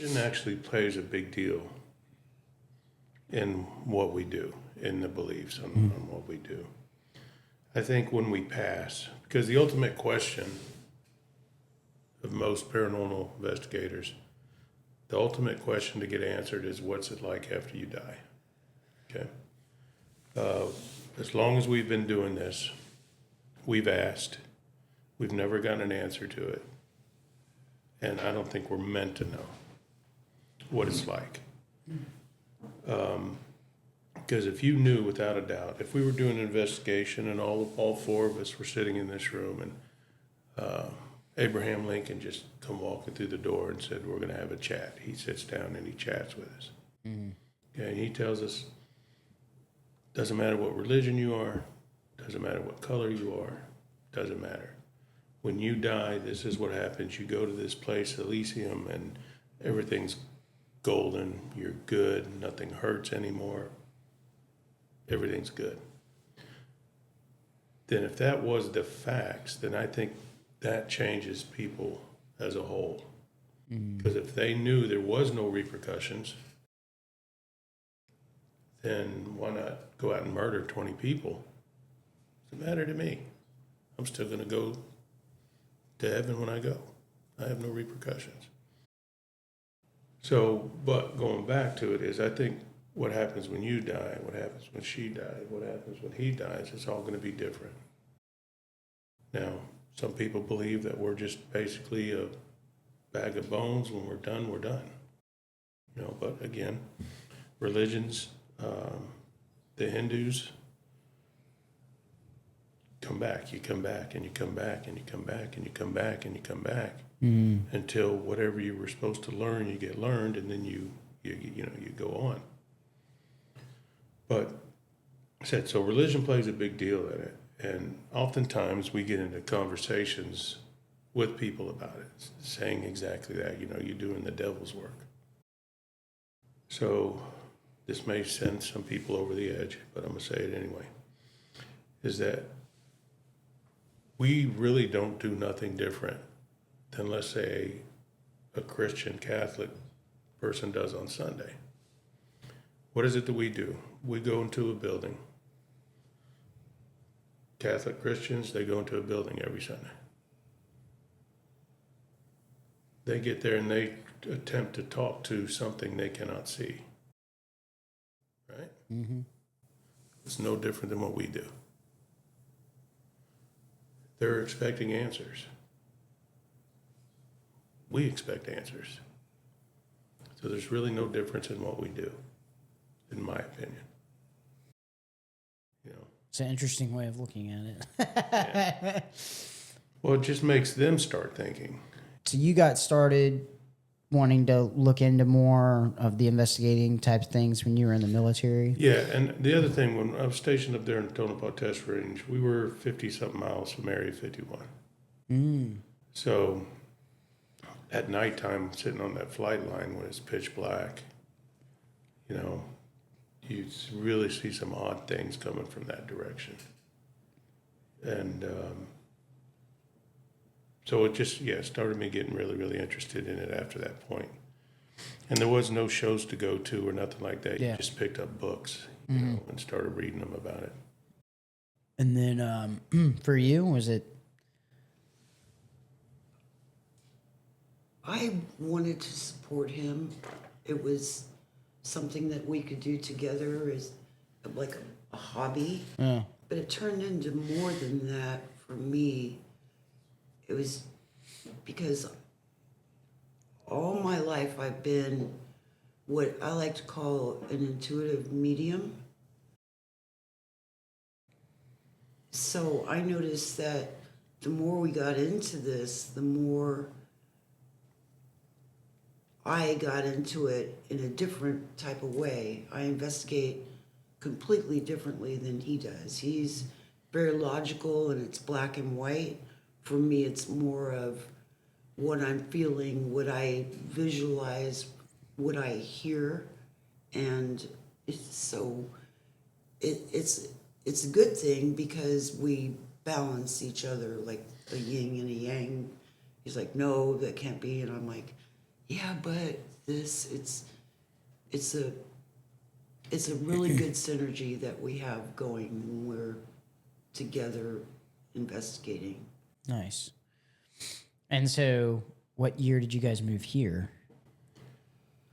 religion actually plays a big deal in what we do, in the beliefs on what we do. I think when we pass, because the ultimate question of most paranormal investigators, the ultimate question to get answered is, what's it like after you die? Okay. As long as we've been doing this, we've asked. We've never gotten an answer to it. And I don't think we're meant to know what it's like. Because if you knew without a doubt, if we were doing an investigation and all four of us were sitting in this room and Abraham Lincoln just come walking through the door and said, we're going to have a chat. He sits down and he chats with us. Okay, and he tells us, doesn't matter what religion you are, doesn't matter what color you are, doesn't matter. When you die, this is what happens. You go to this place, Elysium, and everything's golden. You're good. Nothing hurts anymore. Everything's good. Then if that was the facts, then I think that changes people as a whole. Because if they knew there was no repercussions, then why not go out and murder 20 people? Doesn't matter to me. I'm still going to go to heaven when I go. I have no repercussions. So, but going back to it is, I think what happens when you die, what happens when she died, what happens when he dies, it's all going to be different. Now, some people believe that we're just basically a bag of bones. When we're done, we're done. You know, but again, religions, the Hindus, come back, you come back, and you come back, and you come back, and you come back, and you come back, until whatever you were supposed to learn, you get learned, and then you go on. But I said, so religion plays a big deal in it, and oftentimes we get into conversations with people about it, saying exactly that, you're doing the devil's work. So this may send some people over the edge, but I'm going to say it anyway, is that we really don't do nothing different than, let's say, a Christian Catholic person does on Sunday. What is it that we do? We go into a building. Catholic Christians, they go into a building every Sunday. They get there and they attempt to talk to something they cannot see. Right? Mm-hmm. It's no different than what we do. They're expecting answers. We expect answers. So there's really no difference in what we do, in my opinion. It's an interesting way of looking at it. Yeah. Well, it just makes them start thinking. So you got started wanting to look into more of the investigating type of things when you were in the military? Yeah, and the other thing, when I was stationed up there in the Tonopah Test Range, we were 50-something miles from Area 51. So at nighttime, sitting on that flight line when it's pitch black, you really see some odd things coming from that direction. And so it just, started me getting really, really interested in it after that point. And there was no shows to go to or nothing like that. You just picked up books, and started reading them about it. And then for you, was it? I wanted to support him. It was something that we could do together as like a hobby. Yeah. But it turned into more than that for me. It was because all my life I've been what I like to call an intuitive medium. So I noticed that the more we got into this, the more I got into it in a different type of way. I investigate completely differently than he does. He's very logical and it's black and white. For me, it's more of what I'm feeling, what I visualize, what I hear, and it's a good thing because we balance each other like a yin and a yang. He's like, no, that can't be, and I'm like, yeah, but this. It's a really good synergy that we have going when we're together investigating. Nice. And so, what year did you guys move here?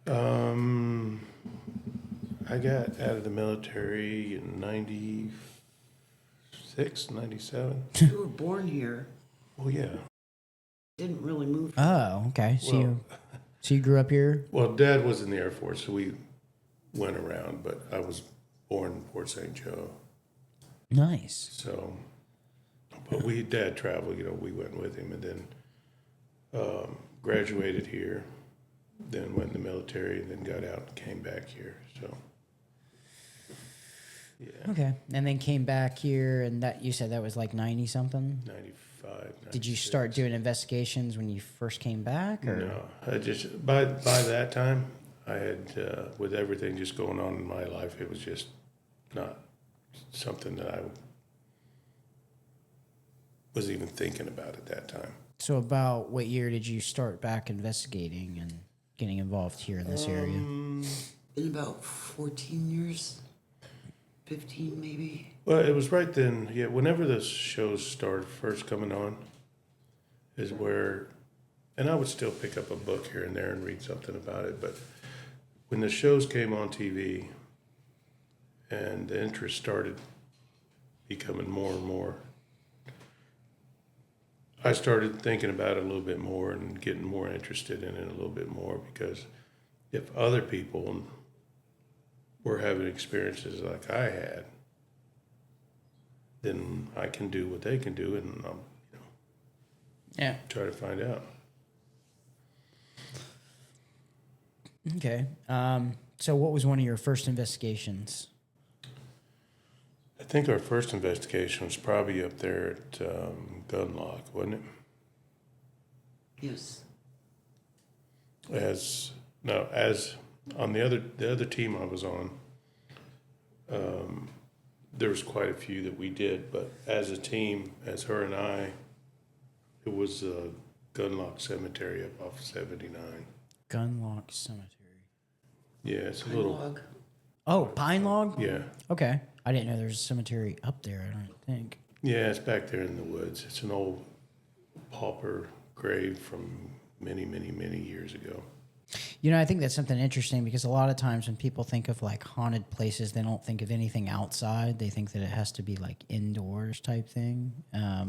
I got out of the military in 96, 97. You were born here, Well, yeah. didn't really move. Oh, okay. So Well- you grew up here? Well, Dad was in the Air Force, so we went around, but I was born in Port St. Joe. Nice. So, but Dad traveled, we went with him, and then graduated here, then went in the military, and then got out and came back here. So, yeah, Okay. And then came back here, and that you said that was like 90 something? 95. Did you 96. start doing investigations when you first came back? Or? No, I just by that time I had with everything just going on in my life, it was just not something that I was even thinking about at that time. So about what year did you start back investigating and getting involved here in this area? In about 14 years, 15 maybe. Well, it was right then. Yeah, whenever the shows started first coming on, is where, and I would still pick up a book here and there and read something about it. But when the shows came on TV, and the interest started becoming more and more, I started thinking about it a little bit more and getting more interested in it a little bit more, because if other people were having experiences like I had, then I can do what they can do, and I'll Yeah. try to find out. Okay. So what was one of your first investigations? I think our first investigation was probably up there at Gunlock, wasn't it? Yes. As on the other team I was on, there was quite a few that we did, but as a team, as her and I, it was Gunlock Cemetery up off 79. Gunlock Cemetery. Yeah, it's a Pine little. log. Oh, Pine Log? Yeah, Okay. I didn't know there was a cemetery up there, I don't think. yeah, it's back there in the woods. It's an old pauper grave from many, many, many years ago. You know, I think that's something interesting because a lot of times when people think of like haunted places, they don't think of anything outside. They think that it has to be like indoors type thing. Yeah.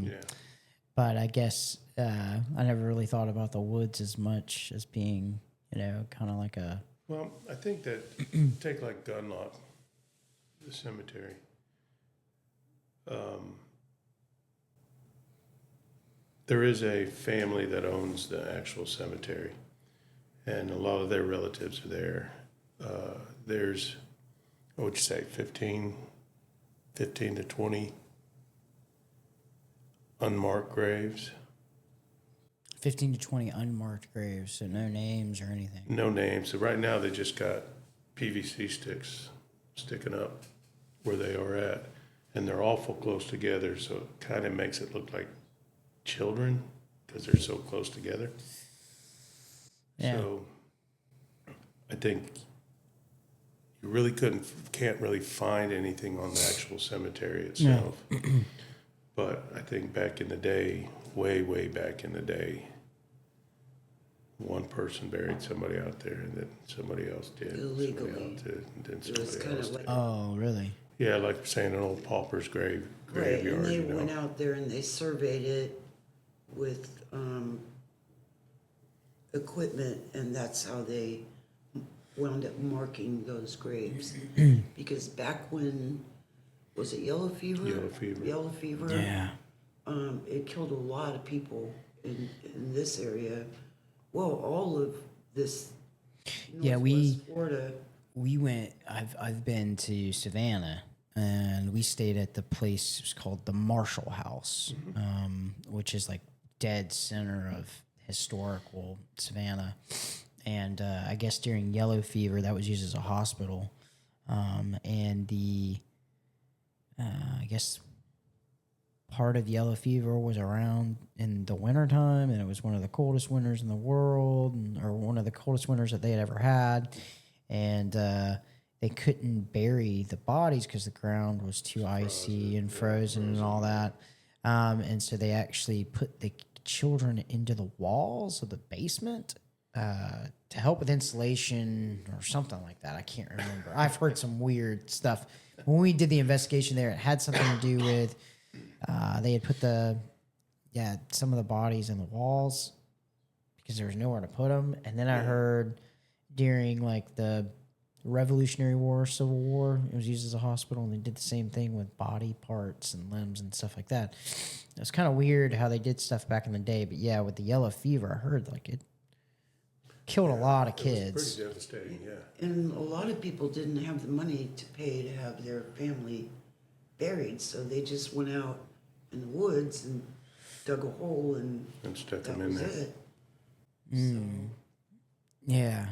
But I guess I never really thought about the woods as much as being, kind of like a... Well, I think that take like Gunlock, the cemetery. There is a family that owns the actual cemetery, and a lot of their relatives are there. There's, what would you say, 15 to 20 unmarked graves. 15 to 20 unmarked graves, so no names or anything. No names. So right now they just got PVC sticks sticking up where they are at, and they're awful close together, so it kind of makes it look like children because they're so close together. Yeah. So I think you really can't really find anything on the actual cemetery itself. But I think back in the day, way, way back in the day, one person buried somebody out there, and then somebody else did. Illegally. Somebody else did, and then It was somebody kind else of did. like, Oh, really? Yeah, like saying an old pauper's right, graveyard. and they went out there and they surveyed it with equipment, and that's how they wound up marking those graves. Because back when, was it yellow fever? Yellow fever. Yellow fever. Yeah. It killed a lot of people in this area. Well, all of this Yeah, Northwest Florida. We went. I've been to Savannah, and we stayed at the place. It was called the Marshall House, which is like dead center of historical Savannah. And I guess during yellow fever, that was used as a hospital. And the I guess part of yellow fever was around in the wintertime, and it was one of the coldest winters in the world, or one of the coldest winters that they had ever had. And they couldn't bury the bodies because the ground was too icy and frozen and all that. And so they actually put the children into the walls of the basement to help with insulation or something like that. I can't remember. I've heard some weird stuff. When we did the investigation there, it had something to do with they had put some of the bodies in the walls because there was nowhere to put them. And then I heard during like the Revolutionary War, Civil War, it was used as a hospital, and they did the same thing with body parts and limbs and stuff like that. It's kind of weird how they did stuff back in the day, but yeah, with the yellow fever, I heard like it killed a lot of kids. It was pretty devastating, yeah. And a lot of people didn't have the money to pay to have their family buried, so they just went out in the woods and dug a hole and stuck that them in was there. it. Yeah.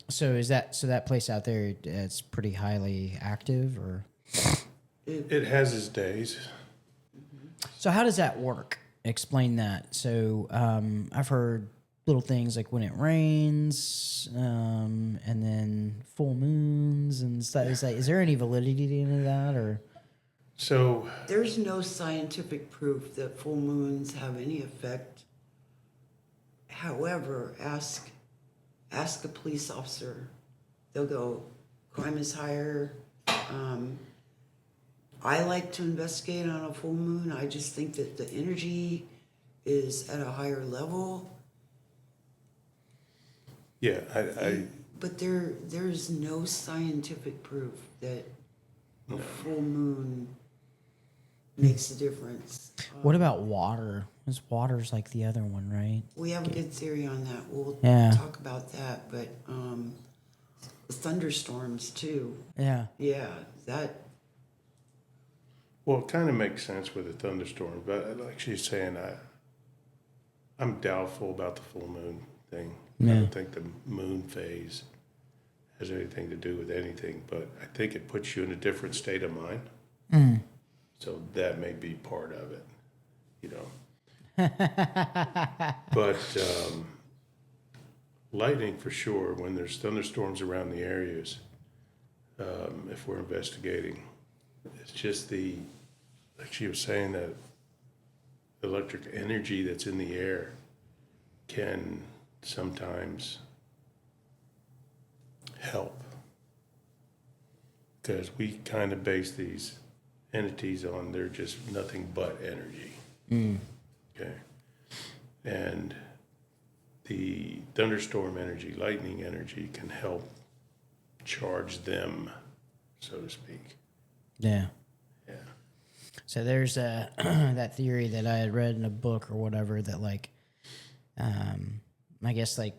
So that place out there, it's pretty highly active, or? It has its days. So how does that work? Explain that. So I've heard little things like when it rains, and then full moons and stuff. Is there any validity to any of that, or? So There's no scientific proof that full moons have any effect. However, ask a police officer. They'll go, crime is higher. I like to investigate on a full moon. I just think that the energy is at a higher level. yeah, I But there's no scientific proof that a full moon makes a difference. What about water? Because water's like the other one, right? We have a good theory on that. We'll Yeah. talk about that. But thunderstorms too. Yeah. Yeah, that. well, it kind of makes sense with a thunderstorm, but like she's saying, I'm doubtful about the full moon thing. I Yeah. don't think the moon phase has anything to do with anything, but I think it puts you in a different state of mind. So that may be part of it, you know. But lightning for sure, when there's thunderstorms around the areas, if we're investigating, it's just like she was saying, that electric energy that's in the air can sometimes help. Because we kind of base these entities on they're just nothing but energy. Okay. And the thunderstorm energy, lightning energy can help charge them, so to speak. Yeah. Yeah. So there's that theory that I had read in a book or whatever that like, I guess like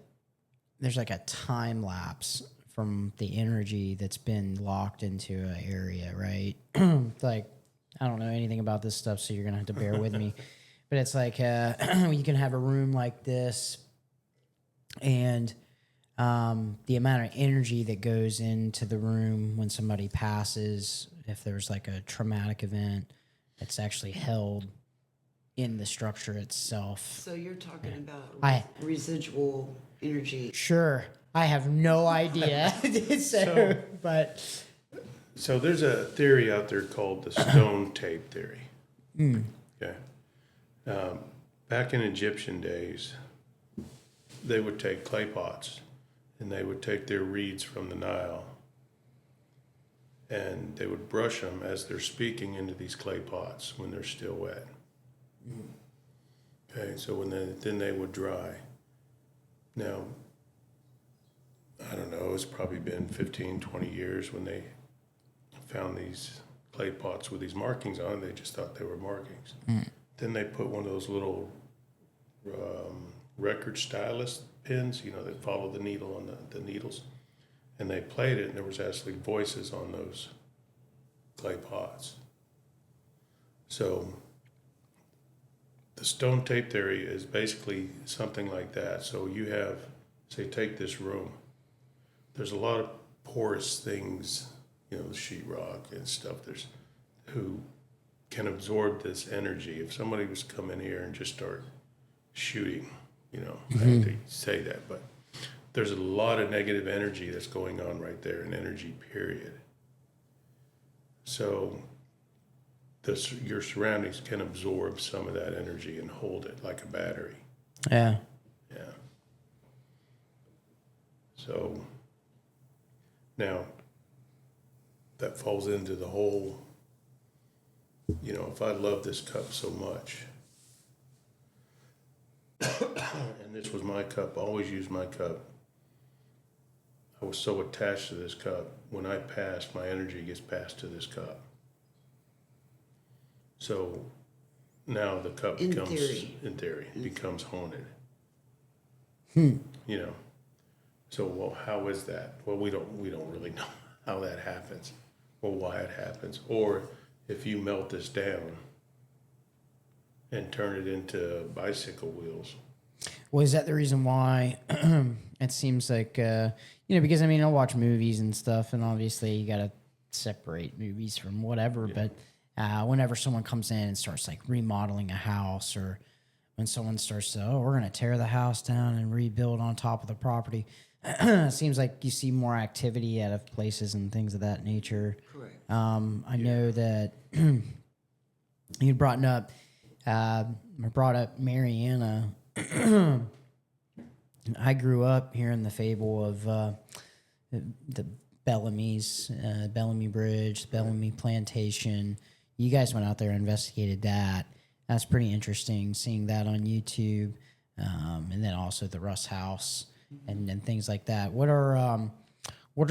there's like a time lapse from the energy that's been locked into an area, right? Like, I don't know anything about this stuff, so you're gonna have to bear with me. But it's like you can have a room like this, and the amount of energy that goes into the room when somebody passes, if there's like a traumatic event, it's actually held in the structure itself. So you're talking about residual energy. Sure. I have no idea. So there's a theory out there called the stone tape theory. Okay. Back in Egyptian days, they would take clay pots and they would take their reeds from the Nile and they would brush them as they're speaking into these clay pots when they're still wet. Okay, so then they would dry. Now, I don't know, it's probably been 15, 20 years when they found these clay pots with these markings on. They just thought they were markings. Then they put one of those little record stylus pins, that follow the needle on the needles. And they played it, and there was actually voices on those clay pots. So the stone tape theory is basically something like that. So you have, say, take this room. There's a lot of porous things, the sheetrock and stuff. Who can absorb this energy. If somebody was to come in here and just start shooting, you know, I hate to say that, but there's a lot of negative energy that's going on right there, an energy period. So your surroundings can absorb some of that energy and hold it like a battery. Yeah. Yeah. So now that falls into the whole, you know, if I love this cup so much, and this was my cup, I always use my cup. I was so attached to this cup. When I pass, my energy gets passed to this cup. So now the cup In becomes, theory. in theory, becomes haunted. You know. So, well, how is that? Well, we don't really know how that happens or why it happens. Or if you melt this down and turn it into bicycle wheels. Well, is that the reason why it seems like, you know, because I mean, I'll watch movies and stuff, and obviously you got to separate movies from whatever, but whenever someone comes in and starts like remodeling a house, or when someone starts to, we're going to tear the house down and rebuild on top of the property, it seems like you see more activity out of places and things of that nature. Correct. I know that you brought up Mariana. I grew up here in the fable of the Bellamy's, Bellamy Bridge, Bellamy Plantation. You guys went out there and investigated that. That's pretty interesting, seeing that on YouTube, and then also the Russ House and things like that. What are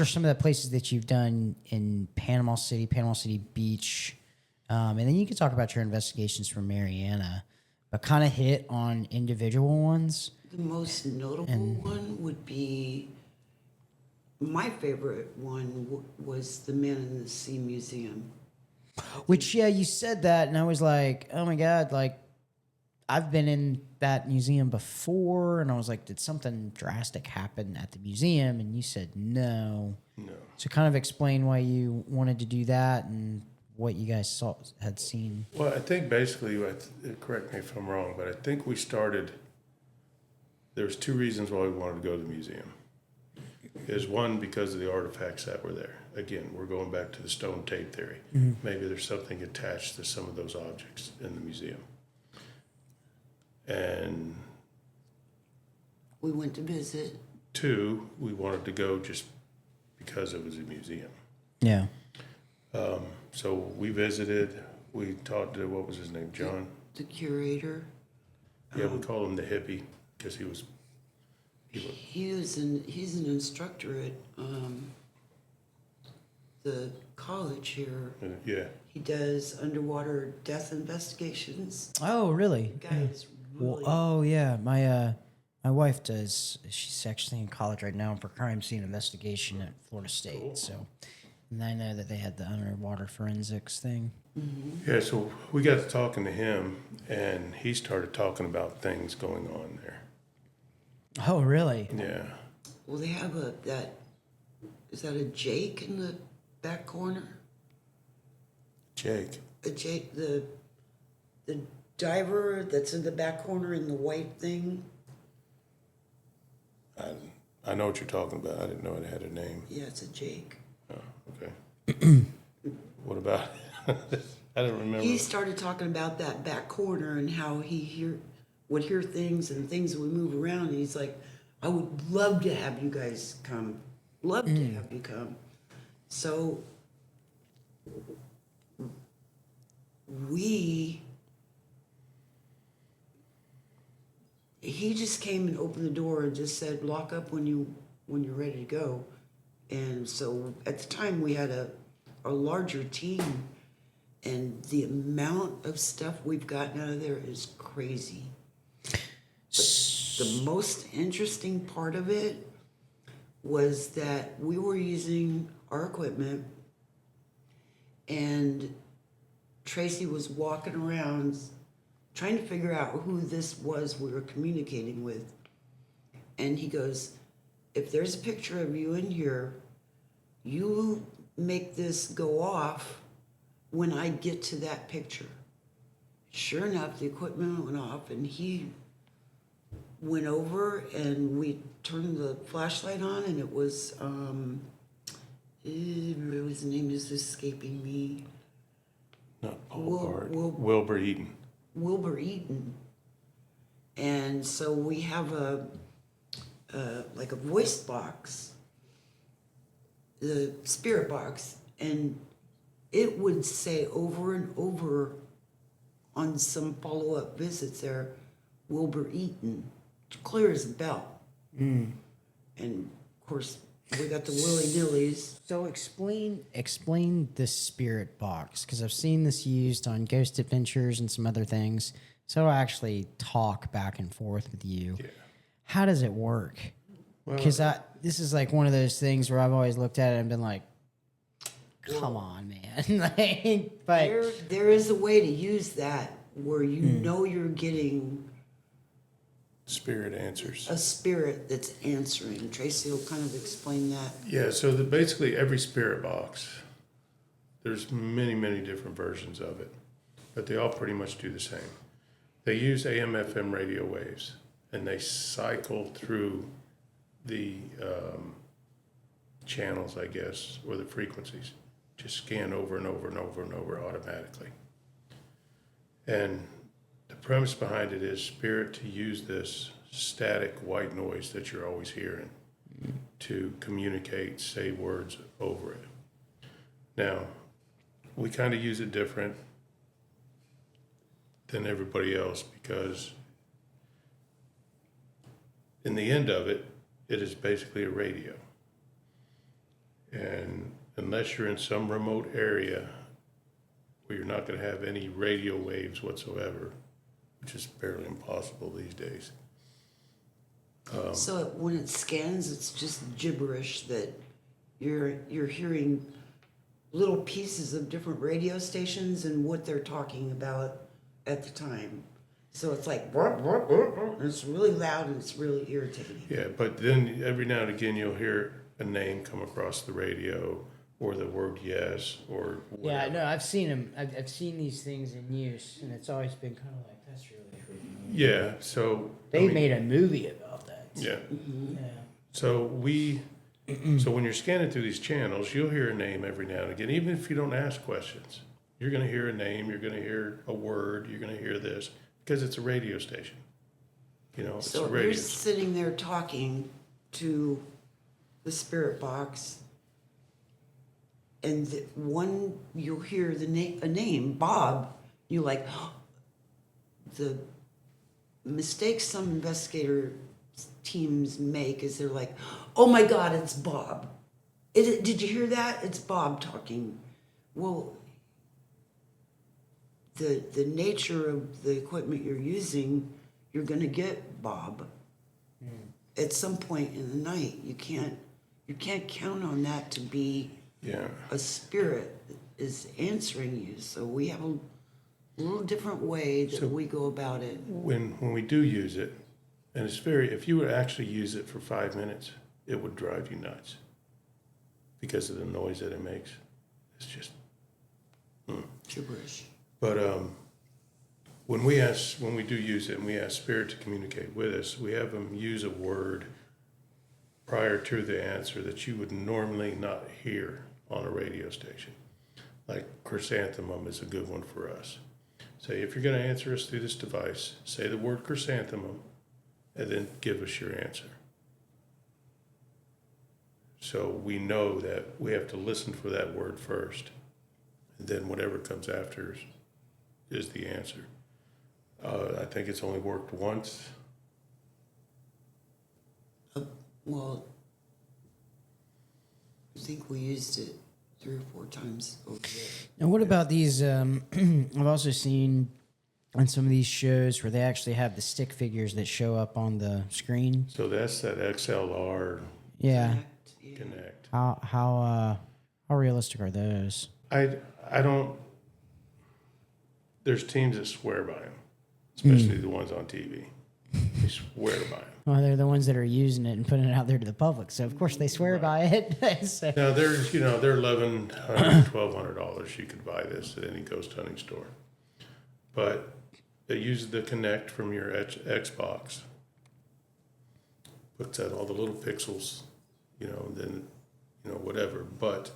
some of the places that you've done in Panama City Beach, and then you can talk about your investigations from Mariana, but kind of hit on individual ones. The most notable one would be, my favorite one was the Man in the Sea Museum. Which, yeah, you said that, and I was like, oh my God, like, I've been in that museum before, and I was like, did something drastic happen at the museum? And you said no. No. So kind of explain why you wanted to do that and what you guys had seen. Well, I think basically, correct me if I'm wrong, but I think we started, there's two reasons why we wanted to go to the museum. Is one, because of the artifacts that were there. Again, we're going back to the stone tape theory. Maybe there's something attached to some of those objects in the museum. And We went to visit. two, we wanted to go just because it was a museum. Yeah. So we visited, we talked to, what was his name, John? The curator. Yeah, we called him the hippie because he was He's an instructor at the college here. yeah. He does underwater death investigations. Oh, really? The guy is really. Well, oh, yeah. My wife does. She's actually in college right now for crime scene investigation at Florida State. Cool. So, and I know that they had the underwater forensics thing. Yeah, so we got to talking to him, and he started talking about things going on there. Oh, really? Yeah. Well, they have is that a Jake in the back corner? Jake. A Jake, the diver that's in the back corner in the white thing. I know what you're talking about. I didn't know it had a name. Yeah, it's a Jake. Oh, okay. What about it? I don't remember. He started talking about that back corner and how he would hear things and things would move around. And he's like, I would love to have you guys come. Love to have you come. So he just came and opened the door and just said, lock up when you're ready to go. And so at the time we had a larger team, and the amount of stuff we've gotten out of there is crazy. But the most interesting part of it was that we were using our equipment, and Tracy was walking around trying to figure out who this was we were communicating with. And he goes, if there's a picture of you in here, you make this go off when I get to that picture, sure enough, the equipment went off, and he went over, and we turned the flashlight on, and it was his name is escaping me. Not Paul Bart. Wilbur Eaton. Wilbur Eaton. And so we have a like a voice box, the spirit box, and it would say over and over on some follow-up visits there, Wilbur Eaton, clear as a bell. And of course, we got the willy-nillys. So explain the spirit box, because I've seen this used on Ghost Adventures and some other things. So I actually talk back and forth with you. Yeah. How does it work? Because this is like one of those things where I've always looked at it and been like, come on, man. Like, but There is a way to use that where you know you're getting Spirit answers. a spirit that's answering. Tracy will kind of explain that. Yeah, so basically every spirit box, there's many, many different versions of it, but they all pretty much do the same. They use AM/FM radio waves, and they cycle through the channels, I guess, or the frequencies, just scan over and over and over and over automatically. And the premise behind it is spirit to use this static white noise that you're always hearing to communicate, say words over it. Now, we kind of use it different than everybody else because in the end of it, it is basically a radio. And unless you're in some remote area where you're not going to have any radio waves whatsoever, which is fairly impossible these days. So when it scans, it's just gibberish that you're hearing little pieces of different radio stations and what they're talking about at the time. So it's like, and it's really loud and it's really irritating. Yeah, but then every now and again you'll hear a name come across the radio or the word yes or whatever. yeah, no, I've seen them. I've seen these things in use, and it's always been kind of like, that's really freaking. Yeah, so They made a movie about that. Yeah. Yeah. So so when you're scanning through these channels, you'll hear a name every now and again, even if you don't ask questions. You're going to hear a name, you're going to hear a word, you're going to hear this because it's a radio station. You know, it's So a if radio. you're sitting there talking to the spirit box, and you'll hear a name, Bob. You're like, the mistake some investigator teams make is they're like, oh my God, it's Bob. Did you hear that? It's Bob talking. Well, the nature of the equipment you're using, you're going to get Bob at some point in the night. You can't count on that to be a spirit that is answering you. So we have a little different way that we go about it. When we do use it, and if you would actually use it for 5 minutes, it would drive you nuts because of the noise that it makes. It's just Gibberish. But when we do use it and we ask spirit to communicate with us, we have them use a word prior to the answer that you would normally not hear on a radio station. Like chrysanthemum is a good one for us. Say, if you're going to answer us through this device, say the word chrysanthemum and then give us your answer. So we know that we have to listen for that word first, and then whatever comes after is the answer. I think it's only worked once. Well, I think we used it 3 or 4 times over there. And what about these? I've also seen on some of these shows where they actually have the stick figures that show up on the screen. So that's that XLR Yeah. Connect. How realistic are those? I don't. There's teams that swear by them, especially the ones on TV. They swear by them. Well, they're the ones that are using it and putting it out there to the public, so of course they swear by it. So- Now, there's, they're $1,100, $1,200. You could buy this at any ghost hunting store. But it uses the Connect from your Xbox. Puts out all the little pixels, then, whatever. But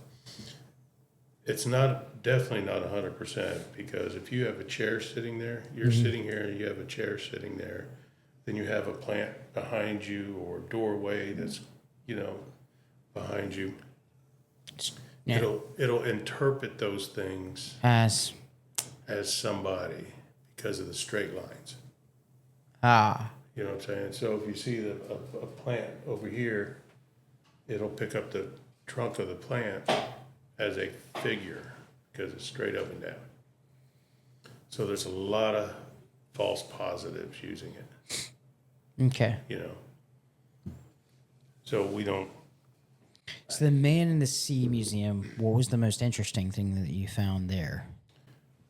it's definitely not 100%, because if you have a chair sitting there, you're sitting here, you have a chair sitting there, then you have a plant behind you or a doorway that's, behind you. Yeah. It'll interpret those things As somebody because of the straight lines. ah, You know what I'm saying? So if you see a plant over here, it'll pick up the trunk of the plant as a figure because it's straight up and down. So there's a lot of false positives using it, okay. So we don't. So the Man in the Sea Museum, what was the most interesting thing that you found there?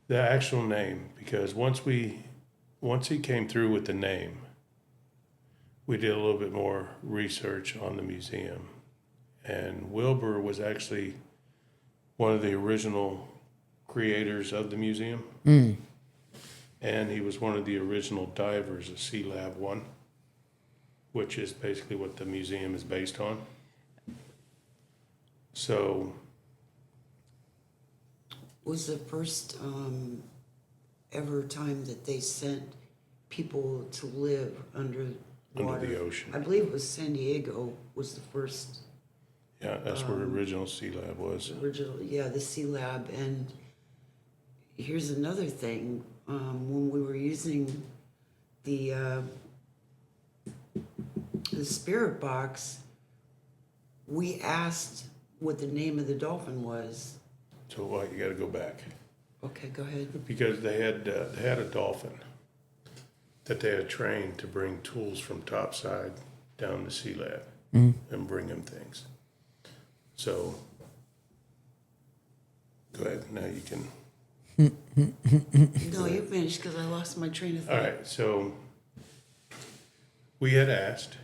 The actual name, because once he came through with the name, we did a little bit more research on the museum. And Wilbur was actually one of the original creators of the museum. And he was one of the original divers of Sea Lab 1, which is basically what the museum is based on. So Was the first ever time that they sent people to live under water. the ocean. I believe it was San Diego was the first Yeah, that's where the original Sea Lab was. original, the Sea Lab. And here's another thing, when we were using the spirit box, we asked what the name of the dolphin was. So you got to go back. Okay, go ahead. Because they had a dolphin that they had trained to bring tools from topside down to Sea Lab and bring them things. So go ahead, now you can. No, you finished because I lost my train of thought. All right, so we had asked,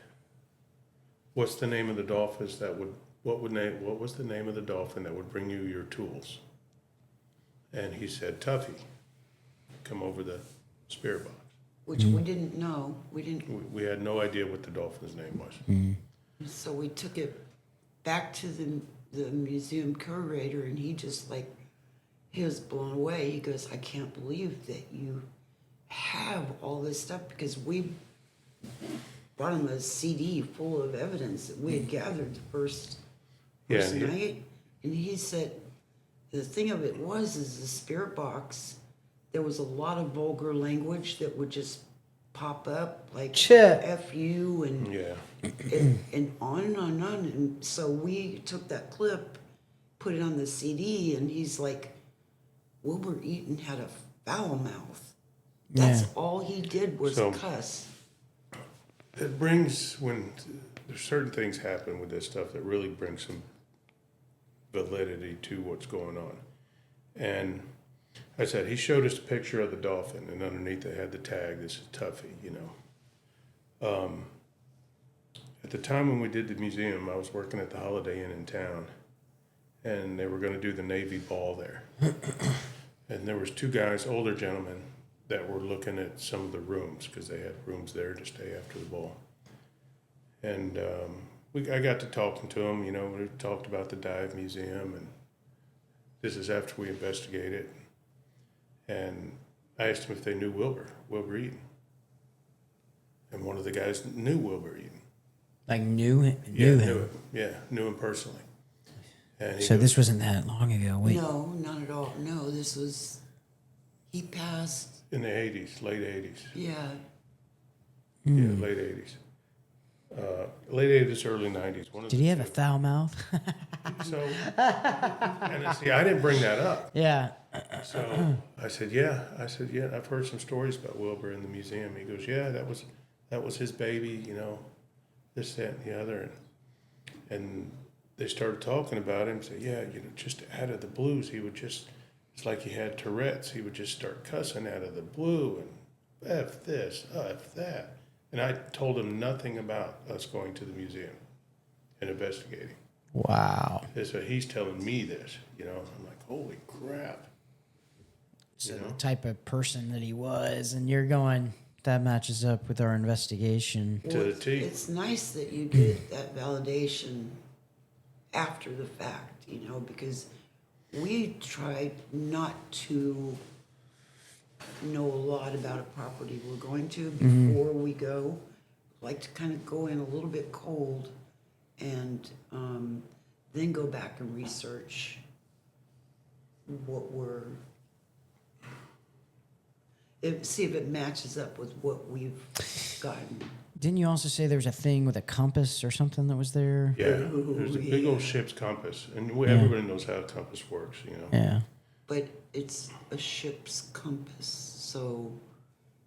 what's the name of the dolphins what was the name of the dolphin that would bring you your tools? And he said, Tuffy, come over the spirit box. Which we didn't know. We had no idea what the dolphin's name was. So we took it back to the museum curator, and he was blown away. He goes, I can't believe that you have all this stuff, because we brought him a CD full of evidence that we had gathered the first night. And he said, the thing of it is the spirit box, there was a lot of vulgar language that would just pop up, like F you and on and on and on. And so we took that clip, put it on the CD, and he's like, Wilbur Eaton had a foul mouth. That's all he did was cuss. It brings, when there's certain things happen with this stuff that really bring some validity to what's going on. And I said, he showed us a picture of the dolphin, and underneath it had the tag, this is Tuffy, At the time when we did the museum, I was working at the Holiday Inn in town, and they were going to do the Navy ball there. And there was two guys, older gentlemen, that were looking at some of the rooms, because they had rooms there to stay after the ball. And I got to talking to them, we talked about the dive museum, and this is after we investigated. And I asked them if they knew Wilbur Eaton. And one of the guys knew Wilbur Eaton. Like knew him? Knew him. Yeah, knew him personally. And so this wasn't that long ago. Wait. No, not at all. No, he passed. In the 80s, late 80s. Yeah. Yeah, late 80s. Late 80s, early 90s. Did he have a foul mouth? So, and see, I didn't bring that up. Yeah. So I said, yeah, I've heard some stories about Wilbur in the museum. He goes, yeah, that was his baby, this, that, and the other. And they started talking about him. Said, yeah, just out of the blues, it's like he had Tourette's. He would just start cussing out of the blue and F this, F that. And I told him nothing about us going to the museum and investigating. Wow. And so he's telling me this, you know. I'm like, holy crap. So the type of person that he was, and you're going, that matches up with our investigation. To the T. It's nice that you get that validation after the fact, you know, because we try not to know a lot about a property we're going to before we go. Like to kind of go in a little bit cold and then go back and research what we're see if it matches up with what we've gotten. Didn't you also say there was a thing with a compass or something that was there? Yeah, there's a big old ship's compass, and everybody knows how a compass works, you know. Yeah. But it's a ship's compass, so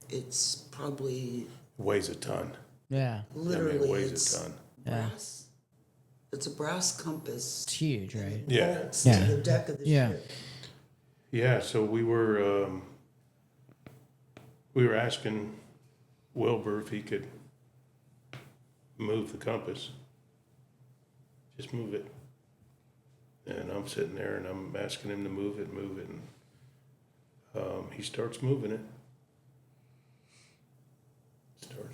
it's probably Weighs a ton. Yeah. literally it weighs it's a ton. Yeah. brass. It's a brass compass. It's huge, right? Yeah. Bolts Yeah. to the deck of the Yeah. ship. Yeah, so we were asking Wilbur if he could move the compass. Just move it. And I'm sitting there and I'm asking him to move it, and he starts moving it.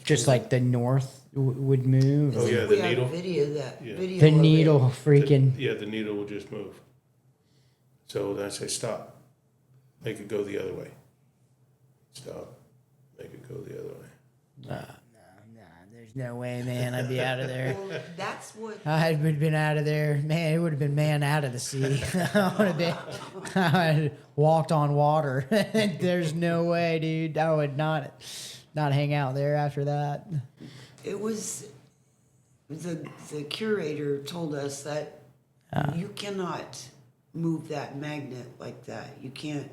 Just like the north would move. Oh, yeah, we the have needle. Video that Yeah. video. The of it. needle freaking. The needle will just move. So then I say, stop. Make it go the other way. Stop. Make it go the other way. Nah, there's no way, man. I'd be out of there. Well, that's what. I would have been out of there. Man, it would have been man out of the sea. I would have been, I had walked on water. There's no way, dude. I would not hang out there after that. It was the curator told us that you cannot move that magnet like that. You can't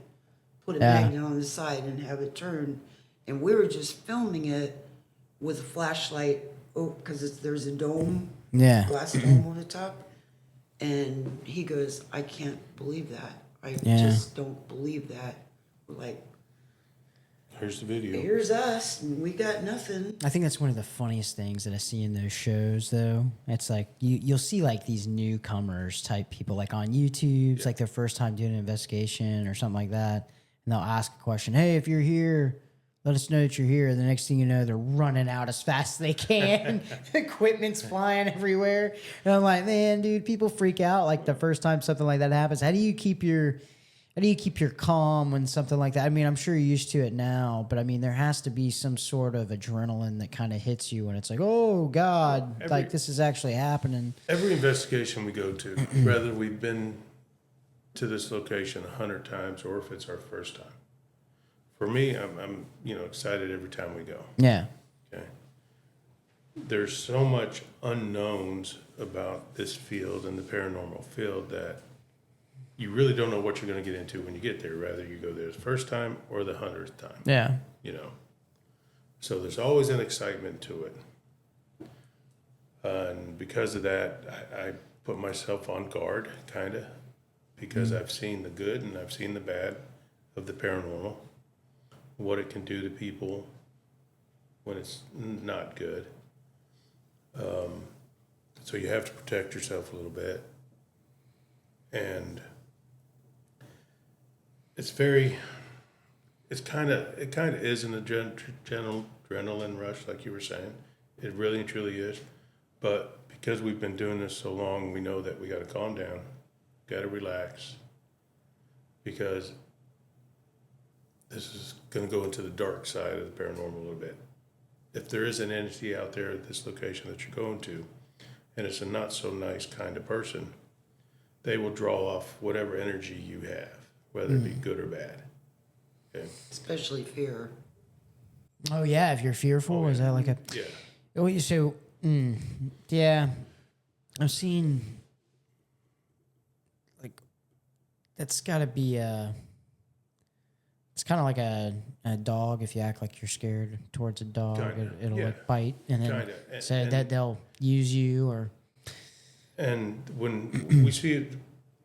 put a magnet on the side and have it turn. And we were just filming it with a flashlight. Oh, because there's a dome, glass dome on the top. And he goes, I can't believe that. I just don't believe that. We're like, Here's the video. here's us, and we got nothing. I think that's one of the funniest things that I see in those shows, though. It's like you'll see like these newcomers type people, like on YouTube. It's like their first time doing an investigation or something like that, and they'll ask a question. Hey, if you're here, let us know that you're here. The next thing you know, they're running out as fast as they can. Equipment's flying everywhere, and I'm like, man, dude, people freak out like the first time something like that happens. How do you keep your calm when something like that? I mean, I'm sure you're used to it now, but I mean, there has to be some sort of adrenaline that kind of hits you when it's like, oh God, like this is actually happening. Every investigation we go to, whether we've been to this location 100 times or if it's our first time, for me, I'm excited every time we go. Yeah. Okay. There's so much unknowns about this field and the paranormal field that you really don't know what you're going to get into when you get there, whether you go there the first time or the 100th time. Yeah. You know, so there's always an excitement to it. And because of that, I put myself on guard, kind of, because I've seen the good and I've seen the bad of the paranormal, what it can do to people when it's not good. So you have to protect yourself a little bit. And it kind of is an adrenaline rush, like you were saying. It really and truly is. But because we've been doing this so long, we know that we got to calm down, got to relax, because this is going to go into the dark side of the paranormal a little bit. If there is an entity out there at this location that you're going to, and it's a not so nice kind of person, they will draw off whatever energy you have, whether it be good or bad. Okay. Especially fear. Oh yeah. If you're fearful, is that like a? Yeah. Oh, so yeah. I've seen like that's got to be a. It's kind of like a dog. If you act like you're scared towards a dog, Kinda, it'll yeah. like bite, and then Kinda. say And- that they'll use you or. And when we see it,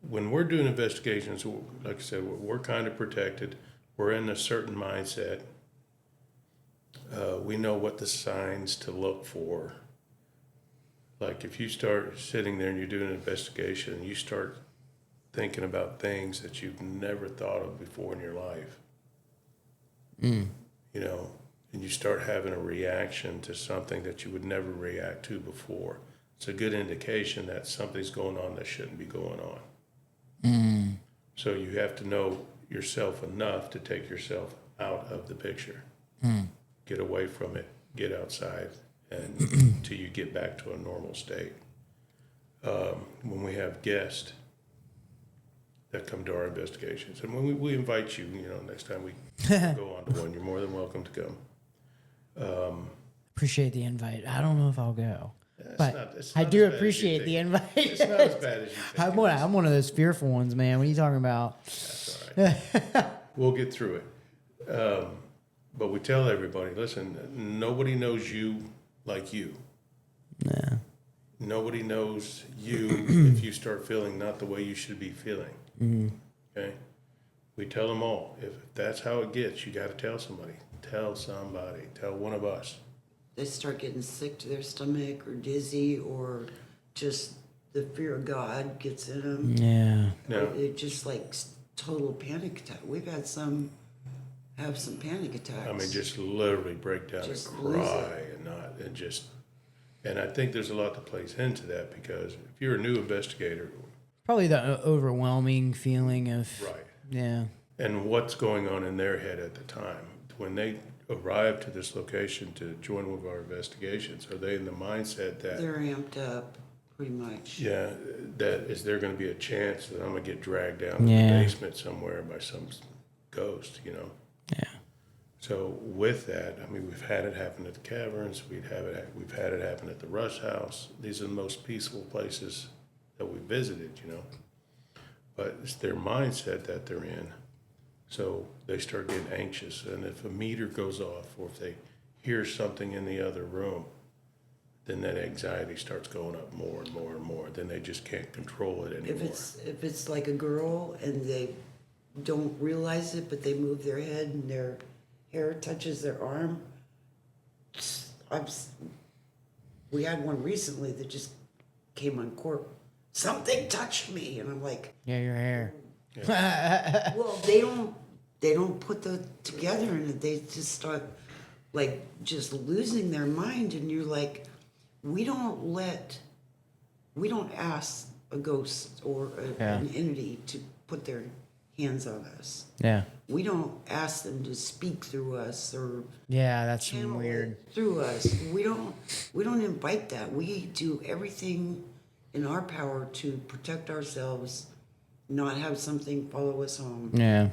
when we're doing investigations, like I said, we're kind of protected. We're in a certain mindset. We know what the signs to look for. Like if you start sitting there and you're doing an investigation and you start thinking about things that you've never thought of before in your life, you know, and you start having a reaction to something that you would never react to before, it's a good indication that something's going on that shouldn't be going on. So you have to know yourself enough to take yourself out of the picture. Get away from it, get outside, and until you get back to a normal state. When we have guests that come to our investigations, and when we invite you, you know, next time we go on to one, you're more than welcome to come. Appreciate the invite. I don't know if I'll go. But It's I not do as bad as you appreciate think. the invite. It's not as bad as you think. I'm one of those fearful ones, man. What are you talking about? That's all right. We'll get through it. But we tell everybody, listen, nobody knows you like you. Yeah. Nobody knows you if you start feeling not the way you should be feeling. Okay? We tell them all, if that's how it gets, you got to tell somebody. Tell somebody. Tell one of us. They start getting sick to their stomach or dizzy or just the fear of God gets in them. Yeah. Now, It just like total panic attack. We've had some have some panic attacks. I mean, just literally break down Just and lose cry and I think there's a lot that plays into that because if you're a new investigator, Probably the overwhelming feeling of right, yeah. and what's going on in their head at the time when they arrive to this location to join one of our investigations, are they in the mindset that They're amped up pretty much. yeah, that is there going to be a chance that I'm going to get dragged down to the basement somewhere by some ghost, you know? Yeah. So with that, I mean, we've had it happen at the caverns. We've had it happen at the Rush House. These are the most peaceful places that we visited, you know. But it's their mindset that they're in. So they start getting anxious. And if a meter goes off or if they hear something in the other room, then that anxiety starts going up more and more and more. Then they just can't control it anymore. If it's like a girl and they don't realize it, but they move their head and their hair touches their arm. We had one recently that just came on court. Something touched me, and I'm like, Yeah, your hair. well, they don't put the together, and they just start like just losing their mind, and you're like, we don't ask a ghost or an entity to put their hands on us. Yeah. We don't ask them to speak through us or Yeah, that's channel weird. it through us. We don't invite that. We do everything in our power to protect ourselves, not have something follow us home. Yeah.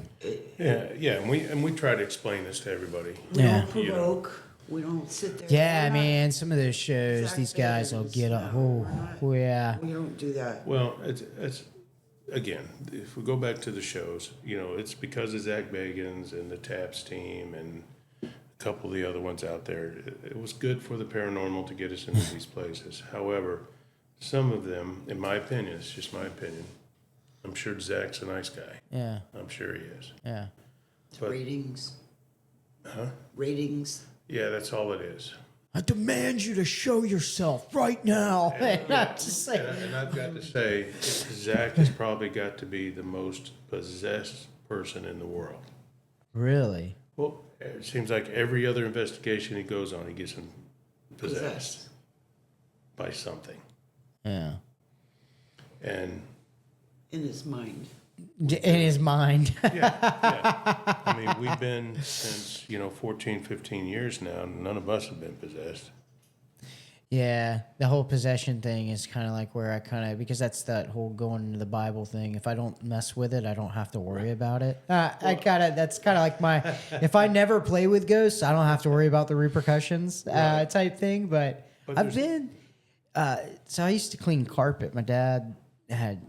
Yeah, and we try to explain this to everybody. We Yeah. don't provoke. We don't sit there. Yeah, We're not man, some of those shows, Zach these guys will Bagans. get up. No, Oh, yeah. We don't do that. Well, it's again, if we go back to the shows, you know, it's because of Zach Bagans and the TAPS team and a couple of the other ones out there. It was good for the paranormal to get us into these places. However, some of them, in my opinion, it's just my opinion. I'm sure Zach's a nice guy. Yeah. I'm sure he is. Yeah. But- Ratings. Huh? Ratings. Yeah, that's all it is. I demand you to show yourself right now. Not to say. And I've got to say, Zach has probably got to be the most possessed person in the world. Really? Well, it seems like every other investigation he goes on, he gets him possessed by something. Yeah. And In his mind. In his mind. yeah. I mean, we've been since, 14, 15 years now. None of us have been possessed. Yeah, the whole possession thing is kind of like where I because that's that whole going into the Bible thing. If I don't mess with it, I don't have to worry about it. That's kind of like my, if I never play with ghosts, I don't have to worry about the repercussions type thing. But I've been, so I used to clean carpet. My dad had,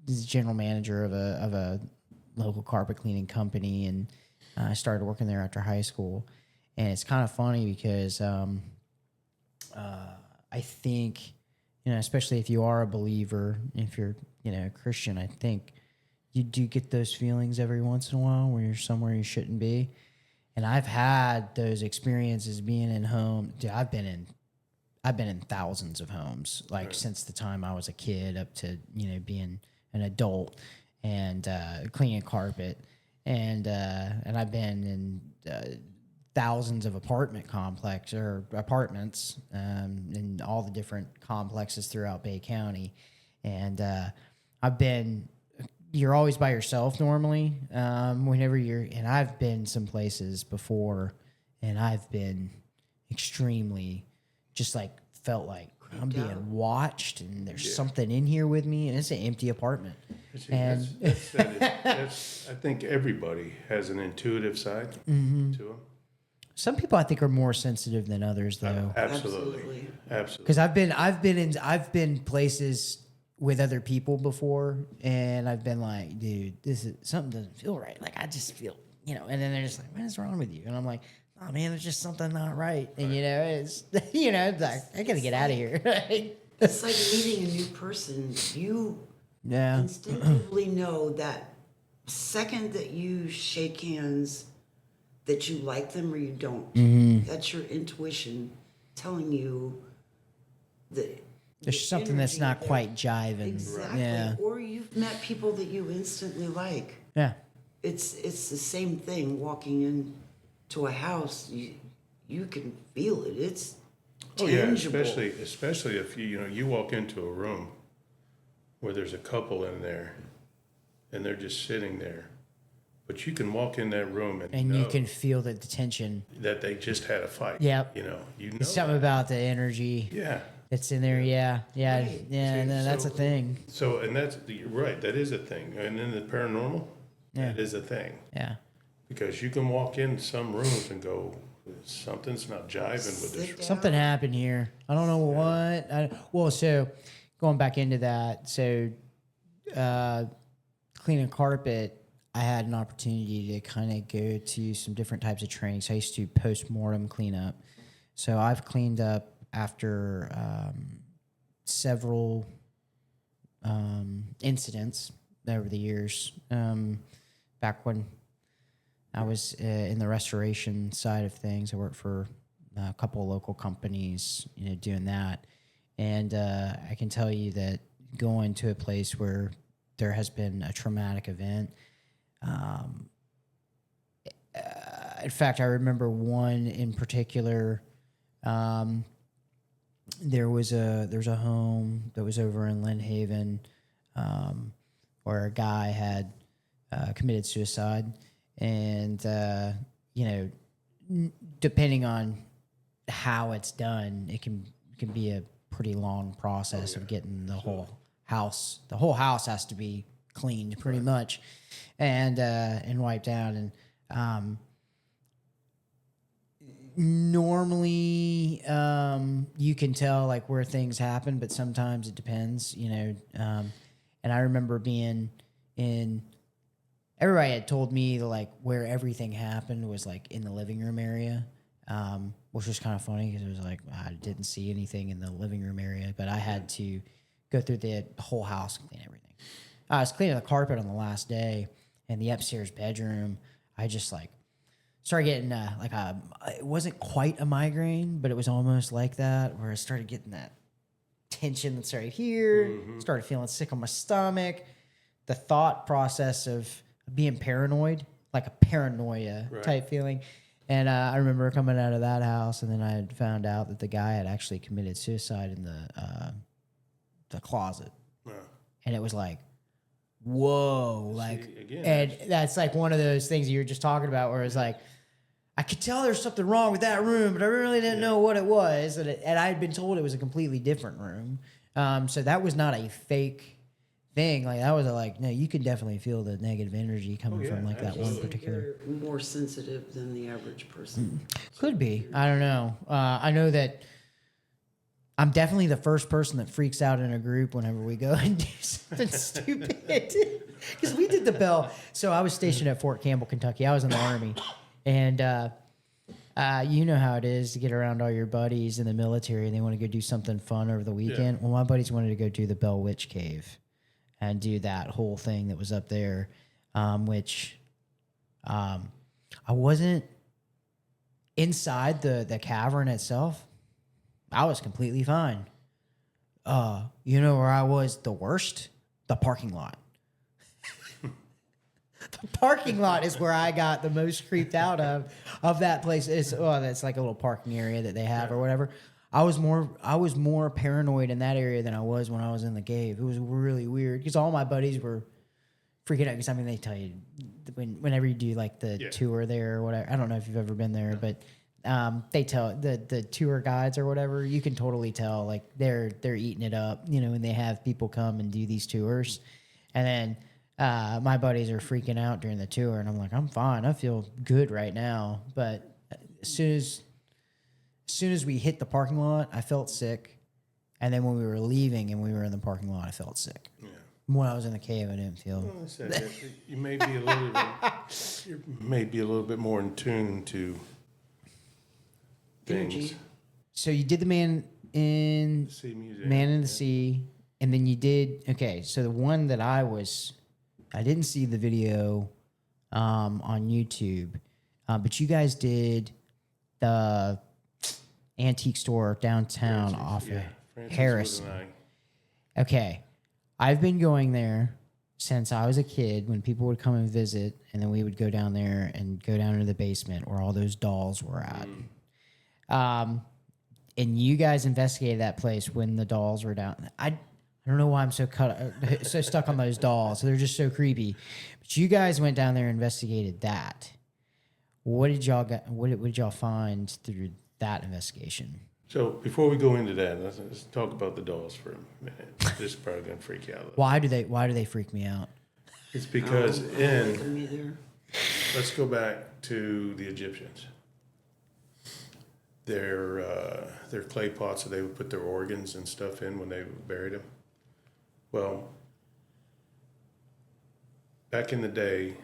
he's general manager of a local carpet cleaning company, and I started working there after high school. And it's kind of funny because I think, especially if you are a believer, if you're, a Christian, I think you do get those feelings every once in a while where you're somewhere you shouldn't be. And I've had those experiences being in home. Dude, I've been in thousands of homes, like since the time I was a kid up to, being an adult and cleaning carpet. And I've been in thousands of apartments in all the different complexes throughout Bay County. And you're always by yourself normally whenever and I've been some places before and I've been extremely just like felt like I'm being watched and there's something in here with me and it's an empty apartment. See, that's I think everybody has an intuitive side to them. Some people I think are more sensitive than others though. Absolutely. Because I've been places with other people before, and I've been like, dude, something doesn't feel right. Like I just feel, and then they're just like, what is wrong with you? And I'm like, oh man, there's just something not right. And it's, it's like I gotta get out of here. It's like meeting a new person. You instinctively know that second that you shake hands that you like them or you don't. Mm-hmm. That's your intuition telling you that there's something that's not quite jiving. Exactly. Yeah. Or you've met people that you instantly like. Yeah. It's the same thing walking into a house. You can feel it. It's tangible. Especially if you walk into a room where there's a couple in there and they're just sitting there. But you can walk in that room and you can feel the tension that they just had a fight. Yep. It's something about the energy. Yeah. It's in there. Yeah. Right. That's a thing. So, and you're right. That is a thing. And in the paranormal, that is a thing. Yeah. Because you can walk in some rooms and go, something's not jiving with this. Something happened here. I don't know what. So going back into that, cleaning carpet, I had an opportunity to kind of go to some different types of trainings. I used to post-mortem cleanup. So I've cleaned up after several incidents over the years. Back when I was in the restoration side of things, I worked for a couple of local companies, doing that. And I can tell you that going to a place where there has been a traumatic event, in fact, I remember one in particular. There was a home that was over in Lynn Haven, where a guy had committed suicide, and depending on how it's done, it can be a pretty long process of getting the whole house. The whole house has to be cleaned pretty much, and wiped out. And normally you can tell like where things happen, but sometimes it depends, and I remember being in, everybody had told me like where everything happened was like in the living room area, which was kind of funny because it was like I didn't see anything in the living room area, but I had to go through the whole house and clean everything. I was cleaning the carpet on the last day, and the upstairs bedroom, I just like started getting it wasn't quite a migraine, but it was almost like that, where I started getting that tension that's right here, started feeling sick on my stomach. The thought process of being paranoid, like a paranoia type feeling. And I remember coming out of that house, and then I had found out that the guy had actually committed suicide in the closet. Yeah. And it was like, whoa, and that's like one of those things that you're just talking about, where it's like, I could tell there's something wrong with that room, but I really didn't know what it was, and I had been told it was a completely different room. So that was not a fake thing. Like that was no, you can definitely feel the negative energy coming from like that one particular. You're more sensitive than the average person. Could be. I don't know. I know that I'm definitely the first person that freaks out in a group whenever we go and do something stupid. Because we did the bell. So I was stationed at Fort Campbell, Kentucky. I was in the Army. And you know how it is to get around all your buddies in the military, and they want to go do something fun over the weekend. Yeah. Well, my buddies wanted to go do the Bell Witch Cave and do that whole thing that was up there, which I wasn't inside the cavern itself, I was completely fine. You know where I was the worst? The parking lot. The parking lot is where I got the most creeped out of that place. That's like a little parking area that they have or whatever. I was more paranoid in that area than I was when I was in the cave. It was really weird because all my buddies were freaking out. Because I mean, they tell you whenever you do like the tour there or whatever. I don't know if you've ever been there, but they tell the tour guides or whatever. You can totally tell like they're eating it up, you know, when they have people come and do these tours, and then. My buddies are freaking out during the tour, and I'm like, I'm fine. I feel good right now. But as soon as we hit the parking lot, I felt sick. And then when we were leaving and we were in the parking lot, I felt sick. Yeah. When I was in the cave, I didn't feel. Well, I said that you may be a little bit more in tune to things. Energy. So you did the Man in the Sea, and then you did So the one that I didn't see the video on YouTube, but you guys did the antique store downtown off of Harris. Okay. I've been going there since I was a kid when people would come and visit, and then we would go down there and go down into the basement where all those dolls were at. And you guys investigated that place when the dolls were down. I don't know why I'm so stuck on those dolls. They're just so creepy. But you guys went down there and investigated that. What did y'all find through that investigation? So before we go into that, let's talk about the dolls for a minute. This is probably gonna freak you out. Why do they freak me out? It's because let's go back to the Egyptians. Their clay pots that they would put their organs and stuff in when they buried them. Well, back in the day,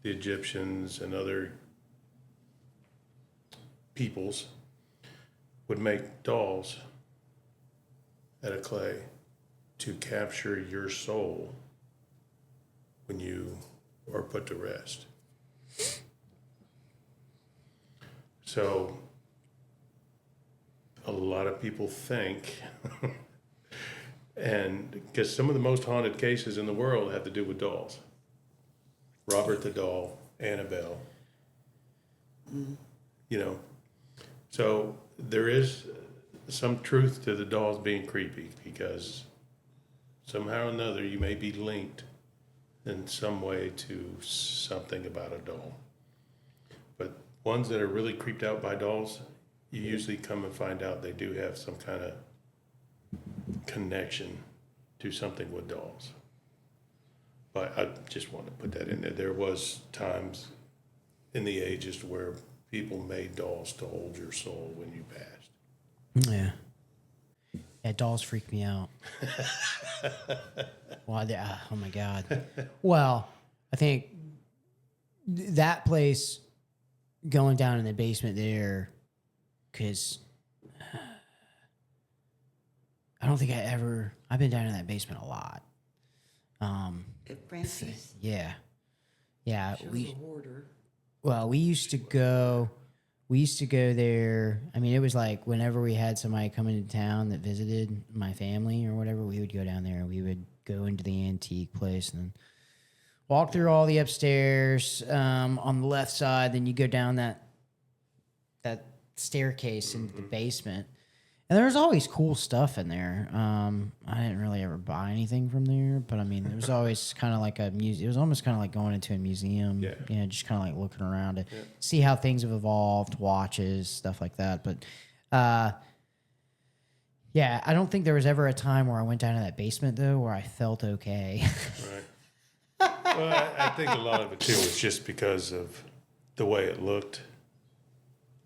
the Egyptians and other peoples would make dolls out of clay to capture your soul when you are put to rest. So, a lot of people think... And because some of the most haunted cases in the world have to do with dolls. Robert the doll, Annabelle. You know, so there is some truth to the dolls being creepy because somehow or another you may be linked in some way to something about a doll. But ones that are really creeped out by dolls, you usually come and find out they do have some kind of connection to something with dolls. But I just want to put that in there. There was times in the ages where people made dolls to hold your soul when you passed. Yeah, dolls freak me out. Oh my God. Well, I think that place, going down in the basement there, because I don't think I've been down in that basement a lot. At Francie's? Yeah. A hoarder. Well, we used to go there. I mean, it was like whenever we had somebody come into town that visited my family or whatever, we would go down there. We would go into the antique place and then walk through all the upstairs on the left side. Then you go down that staircase into the basement. And there was always cool stuff in there. I didn't really ever buy anything from there, but I mean, it was always kind of like a museum. It was almost kind of like going into a museum. Yeah. You know, just kind of like looking around to see how things have evolved, watches, stuff like that. But yeah, I don't think there was ever a time where I went down to that basement though where I felt okay. Right. Well, I think a lot of it too was just because of the way it looked.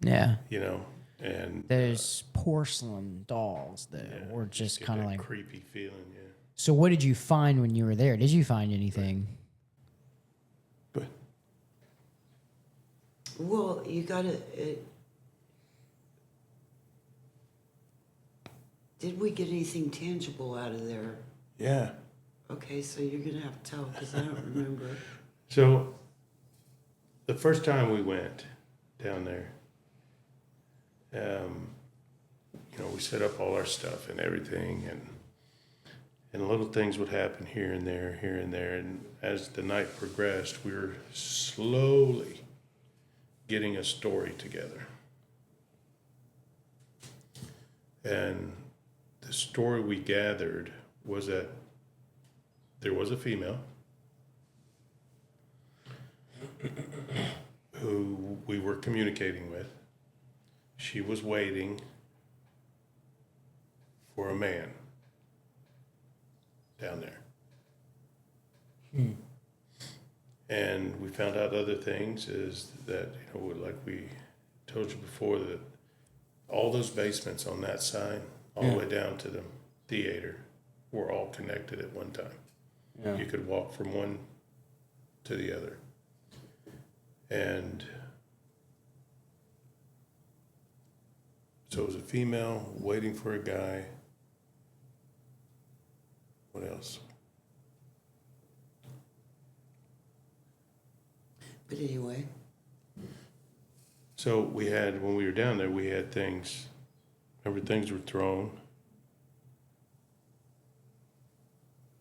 Yeah. You know. And there's porcelain dolls that were just kind of like creepy feeling. Yeah. So what did you find when you were there? Did you find anything? But well, you gotta. Did we get anything tangible out of there? Yeah. Okay, so you're gonna have to tell because I don't remember. So the first time we went, down there. We set up all our stuff and everything, and little things would happen here and there. And as the night progressed, we were slowly getting a story together. And the story we gathered was that there was a female who we were communicating with. She was waiting for a man down there. And we found out other things is that, like we told you before, that all those basements on that side, all the way down to the theater, were all connected at one time. Yeah. You could walk from one to the other. And so it was a female waiting for a guy. What else? But anyway. So when we were down there, we had things, remember, things were thrown.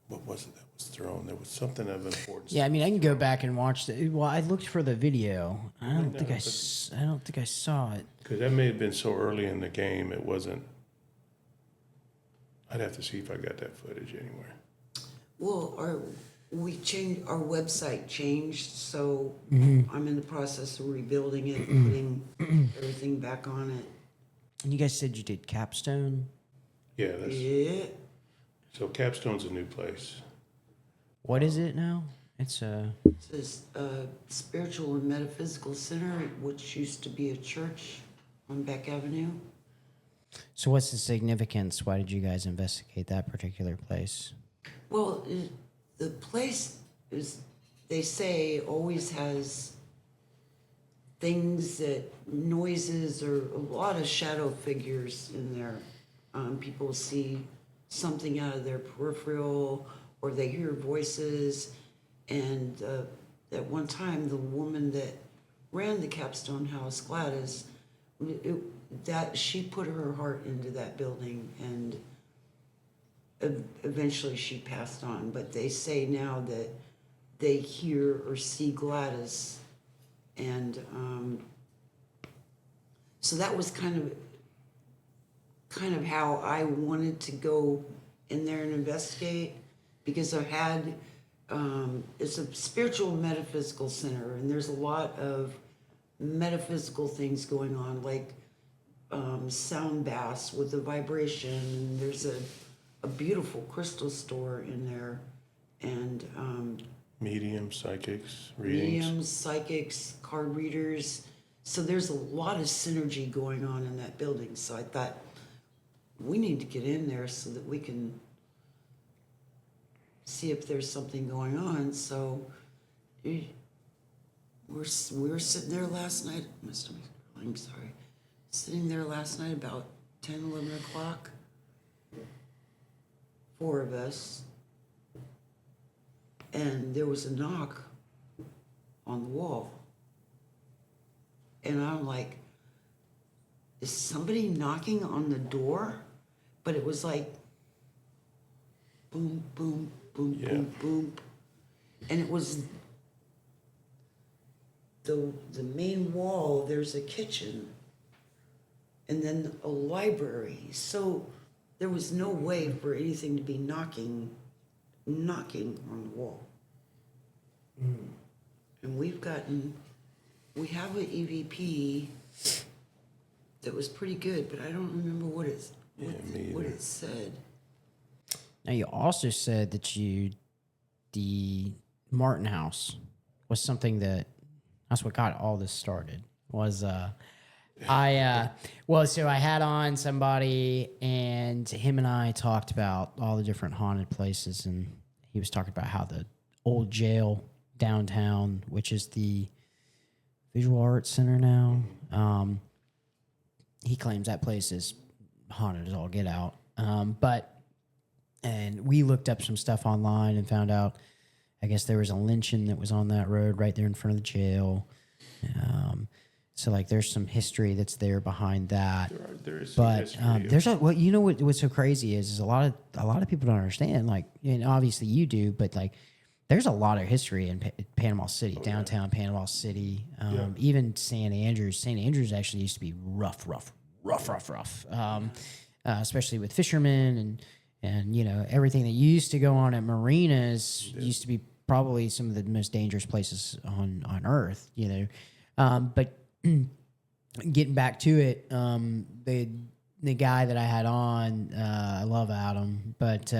What was it that was thrown? There was something of importance. Yeah, I mean, I can go back and watch the. Well, I looked for the video. I don't think I saw it. Because that may have been so early in the game, it wasn't. I'd have to see if I got that footage anywhere. Well, our website changed, so I'm in the process of rebuilding it, putting everything back on it. And you guys said you did Capstone? Yeah. Yeah. So Capstone's a new place. What is it now? It's a spiritual and metaphysical center, which used to be a church on Beck Avenue. So what's the significance? Why did you guys investigate that particular place? Well, the place is, they say, always has things noises or a lot of shadow figures in there. People see something out of their peripheral, or they hear voices. And at one time, the woman that ran the Capstone house, Gladys, that she put her heart into that building, and eventually she passed on. But they say now that they hear or see Gladys, and so that was kind of how I wanted to go in there and investigate, because I had it's a spiritual metaphysical center, and there's a lot of metaphysical things going on, like sound baths with the vibration. There's a beautiful crystal store in there, and Mediums, psychics, readings. Card readers. So there's a lot of synergy going on in that building. So I thought we need to get in there so that we can see if there's something going on. So we were sitting there last night. My stomach's growling, I'm sorry. Sitting there last night about 10, 11 o'clock. 4 of us. And there was a knock on the wall. And I'm like, is somebody knocking on the door? But it was like boom, boom, boom, boom, boom. And it was the main wall, there's a kitchen, and then a library. So there was no way for anything to be knocking on the wall. And we have an EVP that was pretty good, but I don't remember what it said. Now, you also said that the Martin House was something that's what got all this started. So I had on somebody, and him and I talked about all the different haunted places, and he was talking about how the old jail downtown, which is the Visual Arts Center now, he claims that place is haunted as all get out. And we looked up some stuff online and found out, I guess there was a lynching that was on that road right there in front of the jail. So like there's some history that's there behind that. There is some But history. there's a what you know what's so crazy is a lot of people don't understand, like, and obviously you do, but like there's a lot of history in Panama City, downtown Panama City, even St. Andrews. St. Andrews actually used to be rough, especially with fishermen and you know everything that used to go on at marinas used to be probably some of the most dangerous places on earth, you know. But getting back to it, the guy that I had on, I love Adam, but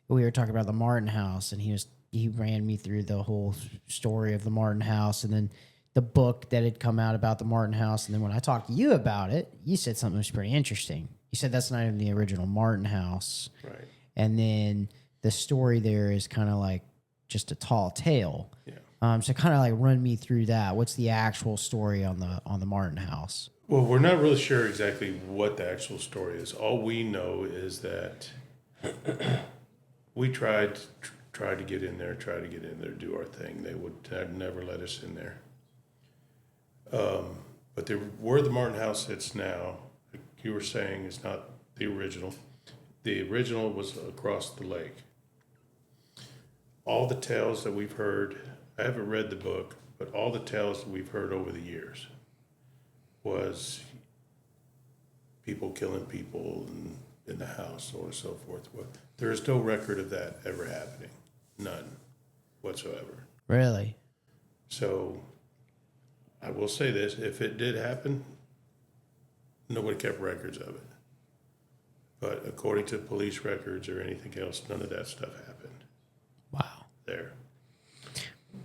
we were talking about the Martin House, and he ran me through the whole story of the Martin House, and then the book that had come out about the Martin House, and then when I talked to you about it, you said something that was pretty interesting. You said that's not even the original Martin House, Right. and then the story there is kind of like just a tall tale. Yeah. So kind of like run me through that. What's the actual story on the Martin House? Well, we're not really sure exactly what the actual story is. All we know is that we tried to get in there, do our thing. They would never let us in there. But where the Martin House sits now, like you were saying, is not the original. The original was across the lake. All the tales that we've heard, I haven't read the book, but all the tales that we've heard over the years was people killing people in the house, so on and so forth. Well, there is no record of that ever happening. None whatsoever. Really? So I will say this, if it did happen, nobody kept records of it. But according to police records or anything else, none of that stuff happened. Wow. There.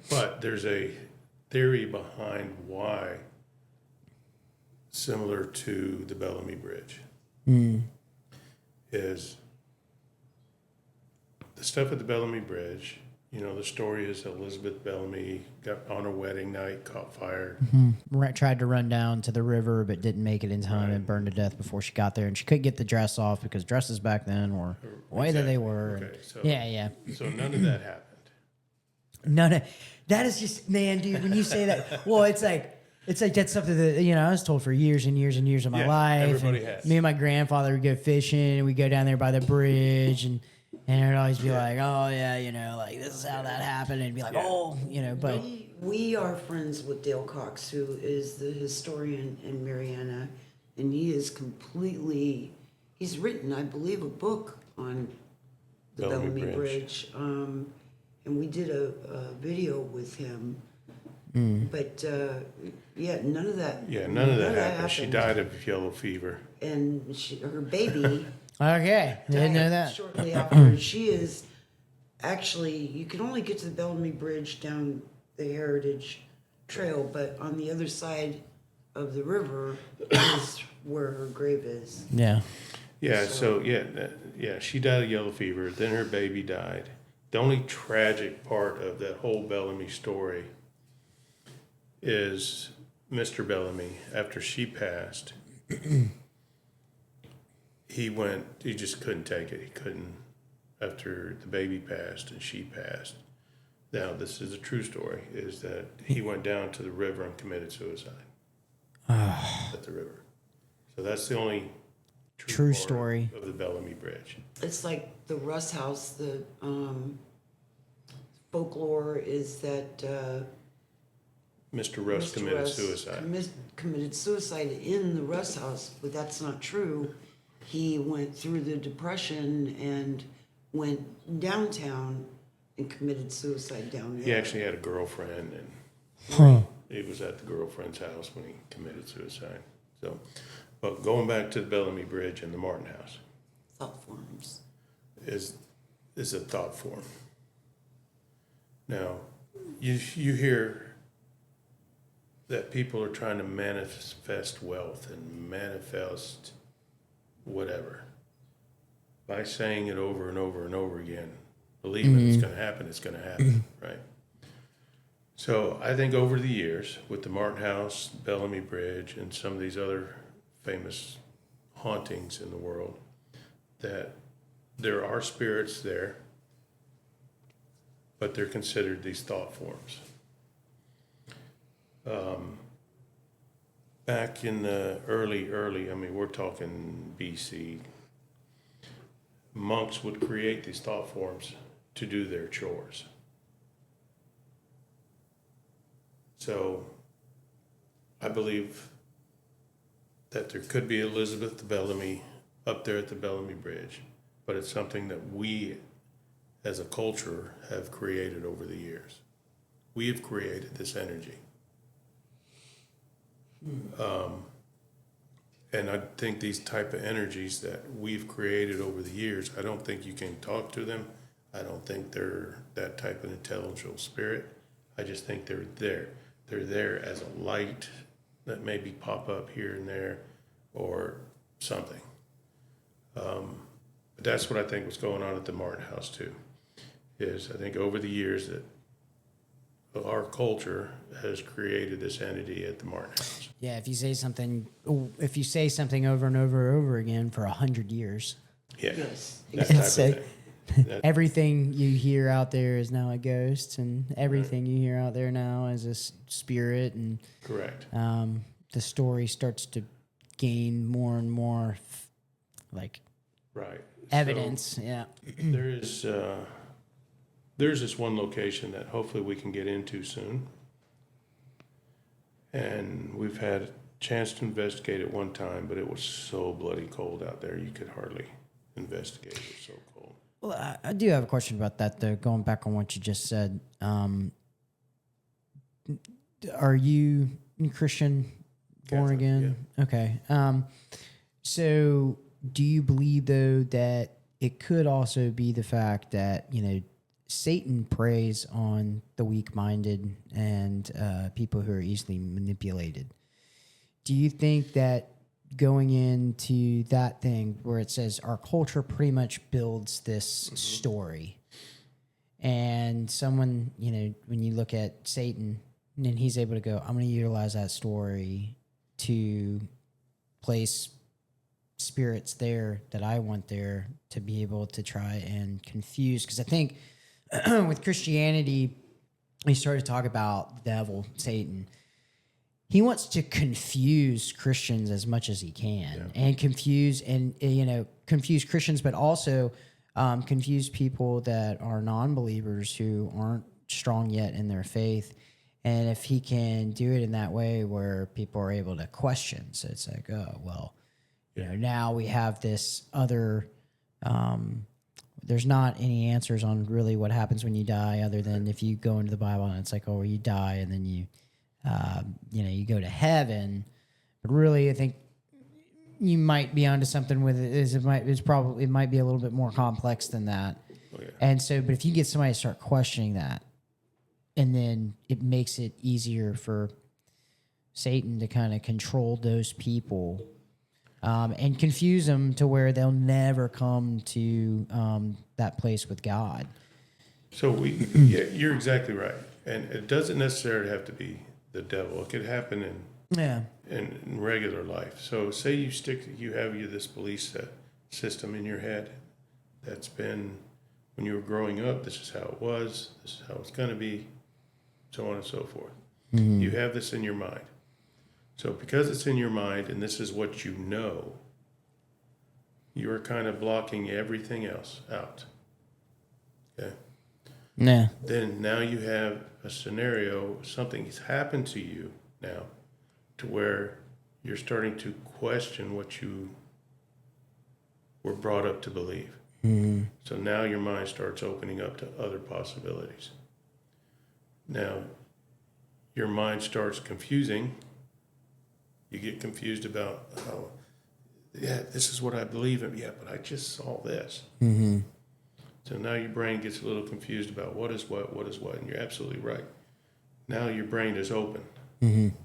But there's a theory behind why, similar to the Bellamy Bridge, is the stuff at the Bellamy Bridge. You know, the story is Elizabeth Bellamy got on her wedding night, caught fire. Tried to run down to the river, but didn't make it in time and burned to death before she got there. And she couldn't get the dress off because dresses back then were the way that they were. Okay, so, yeah. So none of that happened. No, that is just, man, dude, when you say that, well, it's like that's something that, you know, I was told for years and years and years of my life. Everybody and has. Me and my grandfather would go fishing, and we'd go down there by the bridge, and it would always be like, oh, yeah, you know, like, this is how that happened. And it'd be like, oh, you know, but. We are friends with Dale Cox, who is the historian in Mariana, and he is he's written, I believe, a book on the Bellamy Bridge. And we did a video with him. But, yeah, none of that. Yeah, none of that happened. She died of yellow fever. And her baby Okay, didn't know that. shortly after. She is actually, you can only get to the Bellamy Bridge down the Heritage Trail, but on the other side of the river is where her grave is. Yeah. Yeah, so she died of yellow fever. Then her baby died. The only tragic part of that whole Bellamy story is Mr. Bellamy, after she passed, he just couldn't take it. He couldn't, after the baby passed and she passed. Now, this is a true story, is that he went down to the river and committed suicide at the river. So that's the only True part story of the Bellamy Bridge. It's like the Russ House. The folklore is that Mr. Russ committed suicide. Committed suicide in the Russ House, but that's not true. He went through the Depression and went downtown and committed suicide down there. He actually had a girlfriend, and he was at the girlfriend's house when he committed suicide. So, but going back to the Bellamy Bridge and the Martin House, Thought forms is a thought form. Now, you hear that people are trying to manifest wealth and manifest whatever by saying it over and over and over again. Believing it's going to happen, it's going to happen, right? So I think over the years, with the Martin House, Bellamy Bridge, and some of these other famous hauntings in the world, that there are spirits there, but they're considered these thought forms. back in the early, I mean, we're talking BC, monks would create these thought forms to do their chores. So I believe that there could be Elizabeth the Bellamy up there at the Bellamy Bridge, but it's something that we as a culture have created over the years. We have created this energy. And I think these type of energies that we've created over the years, I don't think you can talk to them. I don't think they're that type of intellectual spirit. I just think they're there. They're there as a light that maybe pop up here and there or something. But that's what I think was going on at the Martin House too, is I think over the years that our culture has created this entity at the Martin House. Yeah, if you say something over and over and over again for 100 years, Yeah, Yes. that type of It's like- thing. That- everything you hear out there is now a ghost, and everything you hear out there now is a spirit, and Correct. the story starts to gain more and more like Right. evidence. Yeah. So there's this one location that hopefully we can get into soon. And we've had a chance to investigate it one time, but it was so bloody cold out there, you could hardly investigate. It was so cold. Well, I do have a question about that, though. Going back on what you just said, are you Christian, born Catholic, again? Okay. So, do you believe though that it could also be the fact that Satan preys on the weak-minded and people who are easily manipulated? Do you think that going into that thing where it says our culture pretty much builds this story, and someone, when you look at Satan, and he's able to go, I'm going to utilize that story to place spirits there that I want there to be able to try and confuse? Because I think with Christianity, we started to talk about the devil, Satan. He wants to confuse Christians as much as he can, and confuse Christians, but also confuse people that are non-believers who aren't strong yet in their faith. And if he can do it in that way where people are able to question, so it's like, oh, well, now we have this other, there's not any answers on really what happens when you die, other than if you go into the Bible and it's like, oh, you die and then you go to heaven. But really, I think you might be onto something with it. It might be a little bit more complex than that. Oh, yeah. And so, but if you get somebody to start questioning that, and then it makes it easier for Satan to kind of control those people, and confuse them to where they'll never come to that place with God. So you're exactly right. And it doesn't necessarily have to be the devil. It could happen in regular life. So say you have this belief system in your head that's been, when you were growing up, this is how it was, this is how it's going to be, so on and so forth. Mm-hmm. You have this in your mind. So because it's in your mind and this is what you know, you're kind of blocking everything else out. Okay? Yeah. Then now you have a scenario, something's happened to you now, to where you're starting to question what you were brought up to believe. Mm-hmm. So now your mind starts opening up to other possibilities. Now, your mind starts confusing. You get confused about, this is what I believe in. Yeah, but I just saw this. Mm-hmm. So now your brain gets a little confused about what is what, and you're absolutely right. Now your brain is open. Mm-hmm.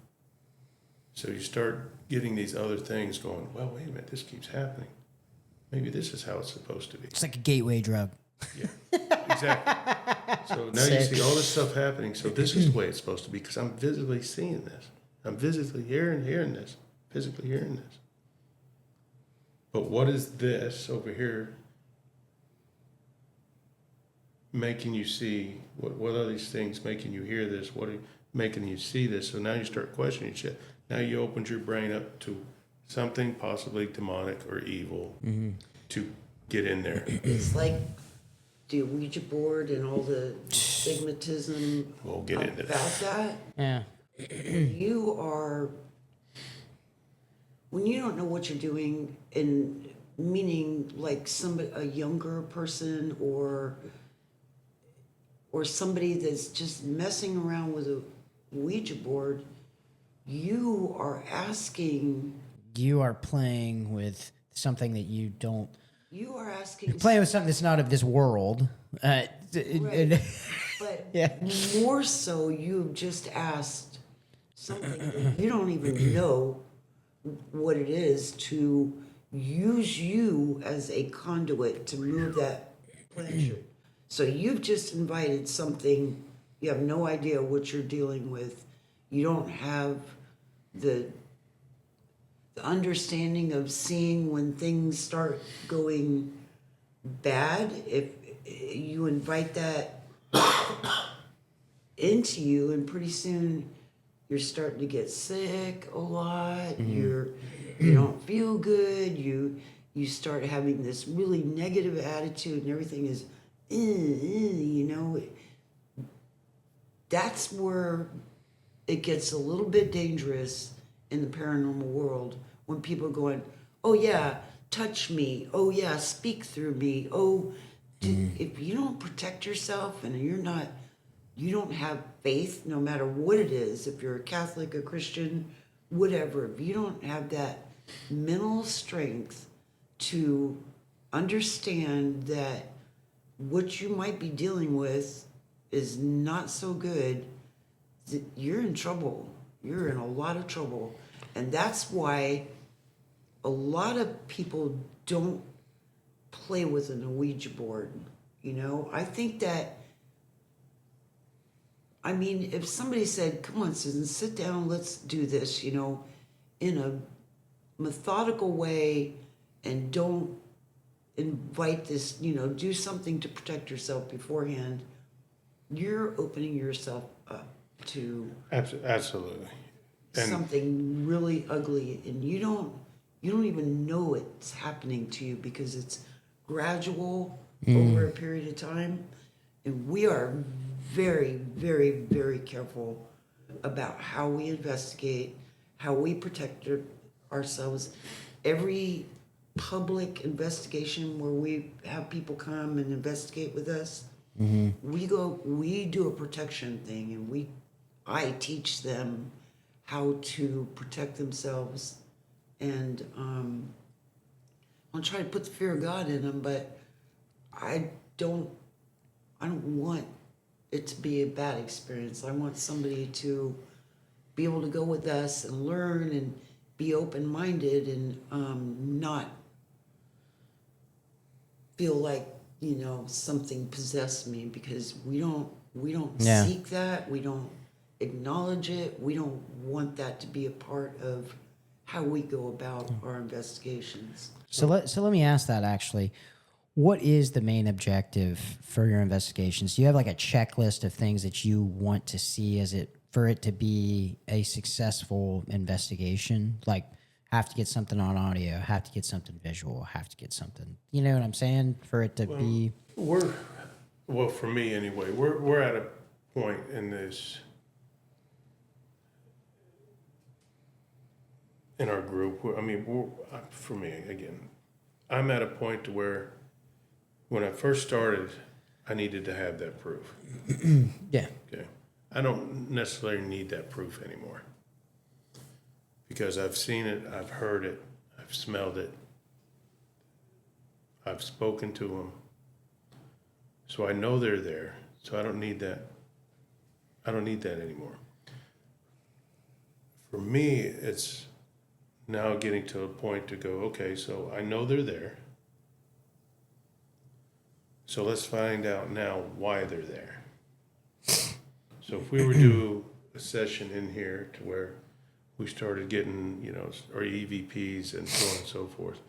So you start getting these other things going, well, wait a minute, this keeps happening. Maybe this is how it's supposed to be. It's like a gateway drug. Yeah, exactly. So now you see all this stuff happening. So this is the way it's supposed to be because I'm visibly seeing this. I'm physically hearing this, physically hearing this. But what is this over here making you see? What are these things making you hear this? What are making you see this? So now you start questioning shit. Now you opened your brain up to something possibly demonic or evil to get in there. It's like the Ouija board and all the stigmatism We'll get into about that. that. Yeah. When you don't know what you're doing, and meaning like a younger person or somebody that's just messing around with a Ouija board, you are asking. You are playing with something that you don't. You are asking. Playing with something that's not of this world. Right. But Yeah. more so, you've just asked something that you don't even know what it is, to use you as a conduit to move that pleasure. So you've just invited something, you have no idea what you're dealing with. You don't have the understanding of seeing when things start going bad. If you invite that into you, and pretty soon you're starting to get sick a lot. You don't feel good. You start having this really negative attitude, and everything is, you know. That's where it gets a little bit dangerous in the paranormal world, when people are going, "Oh yeah, touch me. Oh yeah, speak through me. Oh." If you don't protect yourself, and you don't have faith, no matter what it is, if you're a Catholic, a Christian, whatever, if you don't have that mental strength to understand that what you might be dealing with is not so good, you're in trouble. You're in a lot of trouble. And that's why a lot of people don't play with an Ouija board. You know, I think that, I mean, if somebody said, "Come on, Susan, sit down, let's do this," you know, in a methodical way, and don't invite this, you know, do something to protect yourself beforehand, you're opening yourself up to Absolutely. And something really ugly, and you don't even know it's happening to you, because it's gradual over a period of time. And we are very, very, very careful about how we investigate, how we protect ourselves. Every public investigation where we have people come and investigate with us, we do a protection thing, and I teach them how to protect themselves, and I'll try to put the fear of God in them, but I don't want it to be a bad experience. I want somebody to be able to go with us and learn and be open-minded, and not feel like, you know, something possessed me, because we don't seek that. We don't acknowledge it. We don't want that to be a part of how we go about our investigations. So let me ask that actually. What is the main objective for your investigations? Do you have like a checklist of things that you want to see for it to be a successful investigation? Like, have to get something on audio, have to get something visual, have to get something, you know what I'm saying? For it to be... Well, for me anyway, we're at a point in this, in our group, for me, again, I'm at a point to where when I first started, I needed to have that proof. Yeah. Okay. I don't necessarily need that proof anymore, because I've seen it, I've heard it, I've smelled it, I've spoken to them, so I know they're there. So I don't need that. I don't need that anymore. For me, it's now getting to a point to go, okay, so I know they're there. So let's find out now why they're there. So if we were to do a session in here to where we started getting, you know, our EVPs and so on and so forth,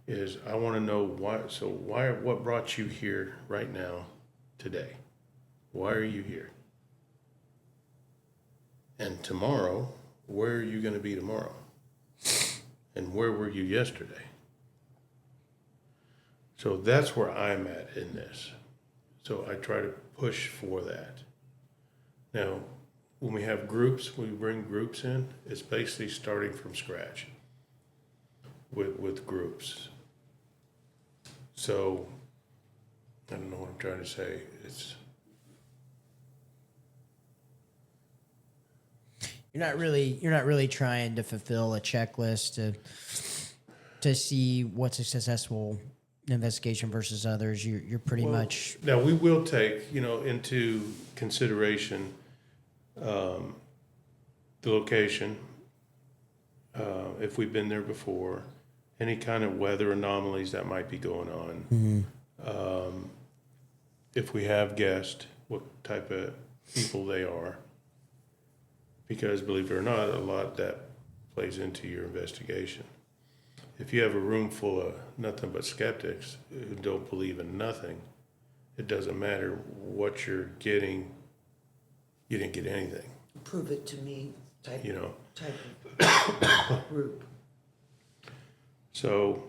is I want to know why. So what brought you here right now today? Why are you here? And tomorrow, where are you going to be tomorrow? And where were you yesterday? So that's where I'm at in this. So I try to push for that. Now, when we have groups, we bring groups in, it's basically starting from scratch with groups. So, I don't know what I'm trying to say. You're not really trying to fulfill a checklist to see what's a successful investigation versus others. You're pretty much. Now, we will take, into consideration the location, if we've been there before, any kind of weather anomalies that might be going on. Mm-hmm. If we have guests, what type of people they are. Because believe it or not, a lot of that plays into your investigation. If you have a room full of nothing but skeptics who don't believe in nothing, it doesn't matter what you're getting, you didn't get anything. Prove it to me type of group. So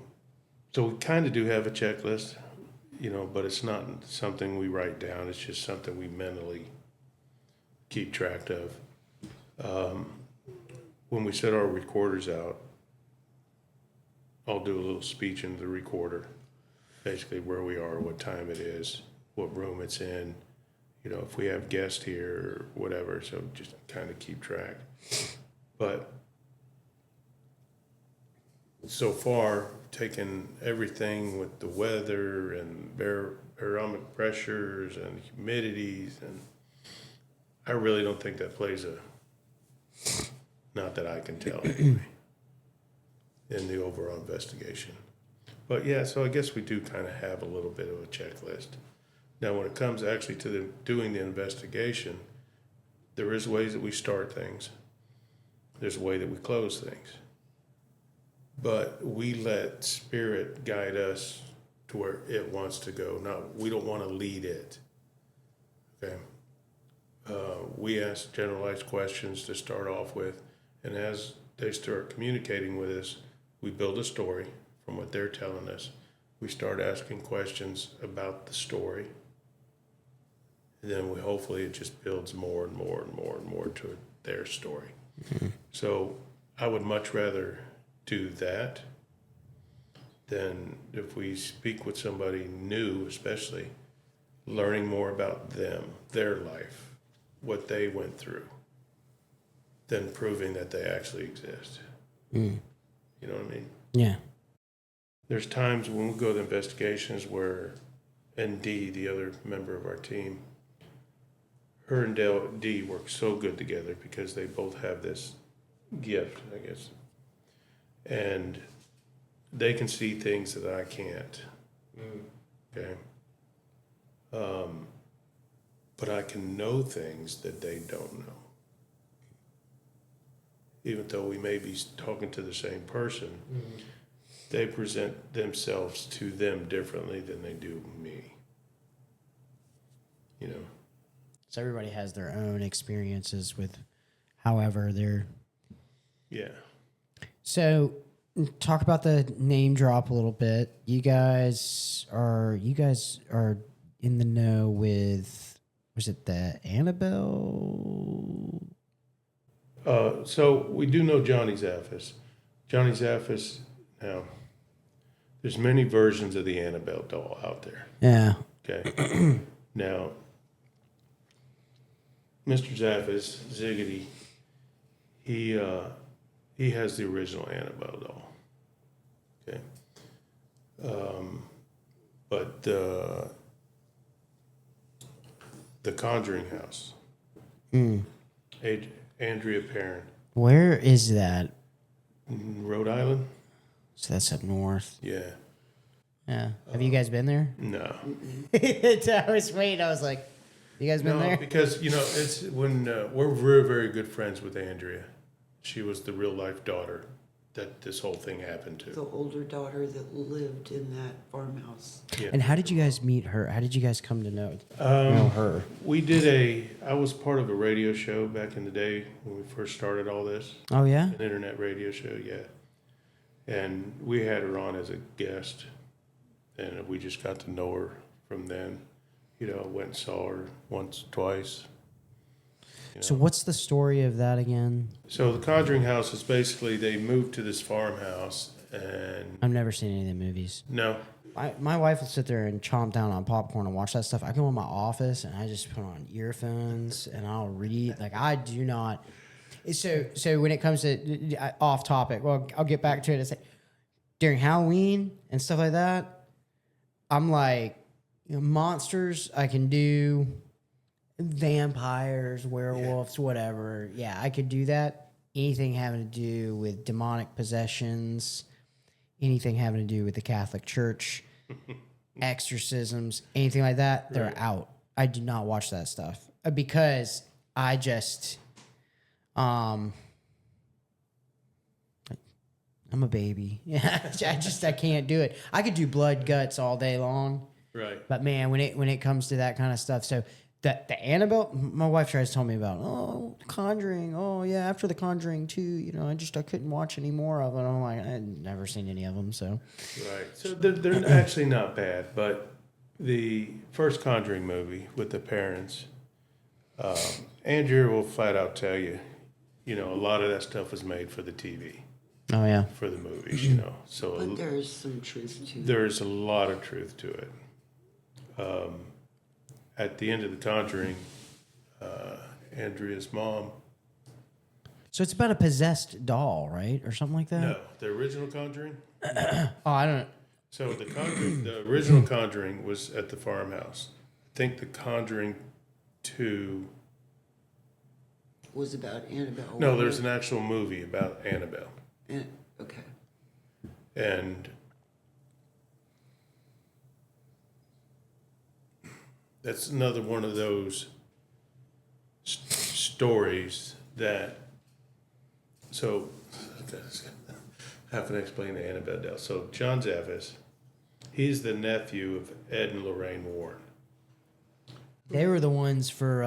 we kind of do have a checklist, but it's not something we write down. It's just something we mentally keep track of. When we set our recorders out, I'll do a little speech into the recorder, basically where we are, what time it is, what room it's in, if we have guests here or whatever, so just kind of keep track. But so far, taking everything with the weather and barometric pressures and humidities, and I really don't think that plays not that I can tell anyway, in the overall investigation. But yeah, so I guess we do kind of have a little bit of a checklist. Now, when it comes actually to doing the investigation, there is ways that we start things. There's a way that we close things. But we let spirit guide us to where it wants to go. Now, we don't want to lead it. Okay? We ask generalized questions to start off with, and as they start communicating with us, we build a story from what they're telling us. We start asking questions about the story. And then hopefully it just builds more and more and more and more to their story. Mm-hmm. So I would much rather do that than if we speak with somebody new, especially learning more about them, their life, what they went through, than proving that they actually exist. You know what I mean? Yeah. There's times when we go to investigations where ND, the other member of our team, her and D work so good together because they both have this gift, I guess. And they can see things that I can't. Okay? But I can know things that they don't know. Even though we may be talking to the same person, they present themselves to them differently than they do me. So everybody has their own experiences with however they're. Yeah. So talk about the name drop a little bit. You guys are in the know with, was it the Annabelle? So we do know Johnny Zaffis. Johnny Zaffis, now, there's many versions of the Annabelle doll out there. Yeah. Okay. Now, Mr. Zaffis, Ziggity, he has the original Annabelle doll. Okay. But the Conjuring House, Andrea Perrin. Where is that? Rhode Island? So that's up north. Yeah. Yeah. Have you guys been there? No. I was waiting. I was like, you guys been there? Because, it's when we're very, very good friends with Andrea. She was the real life daughter that this whole thing happened to. The older daughter that lived in that farmhouse. Yeah. And how did you guys meet her? How did you guys come to know her? I was part of a radio show back in the day when we first started all this. Oh, yeah? An internet radio show, yeah. And we had her on as a guest, and we just got to know her from then. You know, went and saw her once, twice. You So know. what's the story of that again? So the Conjuring House is basically they moved to this farmhouse, and I've never seen any of the movies. no, My wife will sit there and chomp down on popcorn and watch that stuff. I go in my office and I just put on earphones and I'll read. Like, I do not. So when it comes to off topic, well, I'll get back to it. It's like during Halloween and stuff like that, I'm like, monsters I can do, vampires, werewolves, whatever. Yeah, I could do that. Anything having to do with demonic possessions, anything having to do with the Catholic Church, exorcisms, anything like that, they're out. I do not watch that stuff because I just, I'm a baby. Yeah, I can't do it. I could do blood guts all day long. right. But man, when it comes to that kind of stuff, so the Annabelle, my wife tries to tell me about, Conjuring. Oh yeah, after the Conjuring 2, I couldn't watch any more of it. I'm like, I've never seen any of them, so. Right. So they're actually not bad, but the first Conjuring movie with the parents, Andrew will flat out tell you, a lot of that stuff was made for the TV, Oh yeah. for the movies, So But there's some truth to it. there's a lot of truth to it. At the end of the Conjuring, Andrea's mom. So it's about a possessed doll, right, or something like that? No, the original Conjuring. Oh, I don't. So the original Conjuring was at the farmhouse. I think the Conjuring 2. Was about Annabelle. No, there's an actual movie about Annabelle, Okay. and that's another one of those stories that. So, how can I explain the Annabelle? So, John Zaffis, he's the nephew of Ed and Lorraine Warren. They were the ones for.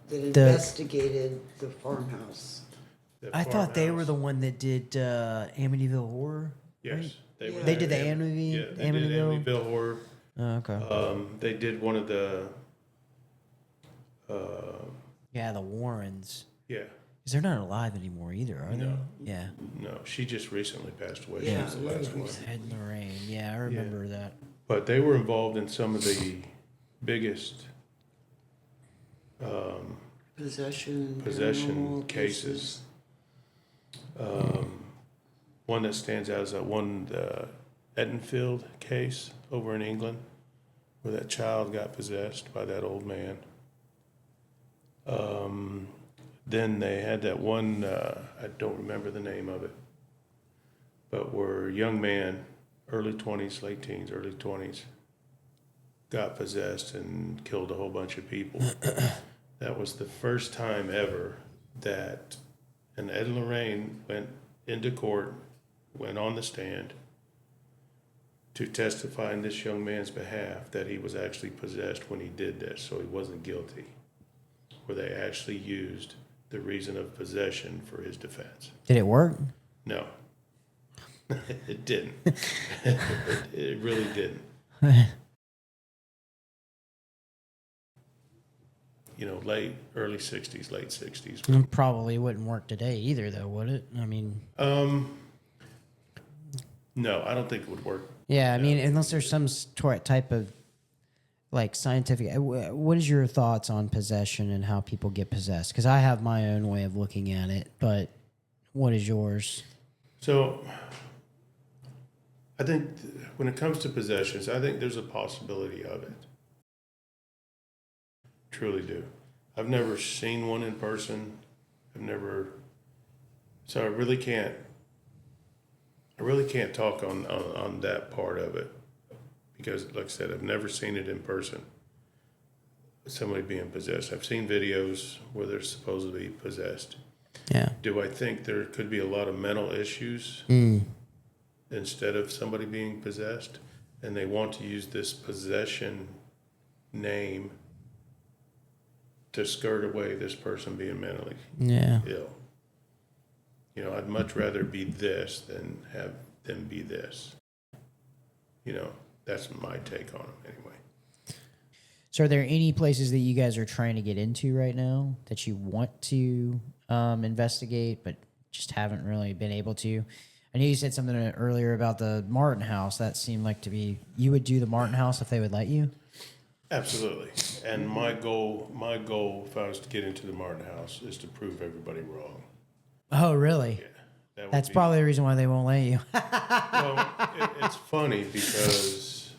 That investigated the farmhouse. That I thought they farmhouse. were the one that did Amityville Horror. Yes, right? they were. They did the Yeah, Amityville. they did Amityville Horror. Oh, okay. They did one of the. Yeah, the Warrens. Yeah, Because they're not alive anymore either, are No. they? Yeah. no, she just recently passed away. Yeah, She was the last really one. recent. Ed and Lorraine. Yeah, I remember that. But they were involved in some of the biggest Possession possession paranormal cases. One that stands out is that one, the Eatonfield case over in England, where that child got possessed by that old man. Then they had that one, I don't remember the name of it, but where a young man, early 20s, late teens, early 20s, got possessed and killed a whole bunch of people. That was the first time ever that, and Ed and Lorraine went into court, went on the stand to testify in this young man's behalf that he was actually possessed when he did this, so he wasn't guilty. Where they actually used the reason of possession for his defense. Did it work? No, it didn't. It really didn't. Early 60s, late 60s. Probably wouldn't work today either, though, would it? I mean, No, I don't think it would work. yeah, I mean, unless there's some type of like scientific. What is your thoughts on possession and how people get possessed? Because I have my own way of looking at it, but what is yours? So, I think when it comes to possessions, I think there's a possibility of it. Truly do. I've never seen one in person. So I really can't talk on that part of it because, like I said, I've never seen it in person. Somebody being possessed. I've seen videos where they're supposedly possessed. Yeah. Do I think there could be a lot of mental issues instead of somebody being possessed? And they want to use this possession name to skirt away this person being mentally ill. You know, I'd much rather be this than have them be this. You know, that's my take on them anyway. So are there any places that you guys are trying to get into right now that you want to investigate but just haven't really been able to? I know you said something earlier about the Martin House. That seemed like to be, you would do the Martin House if they would let you? Absolutely. And my goal, if I was to get into the Martin House, is to prove everybody wrong. Oh, really? Yeah. That's probably the reason why they won't let you. Well, it's funny because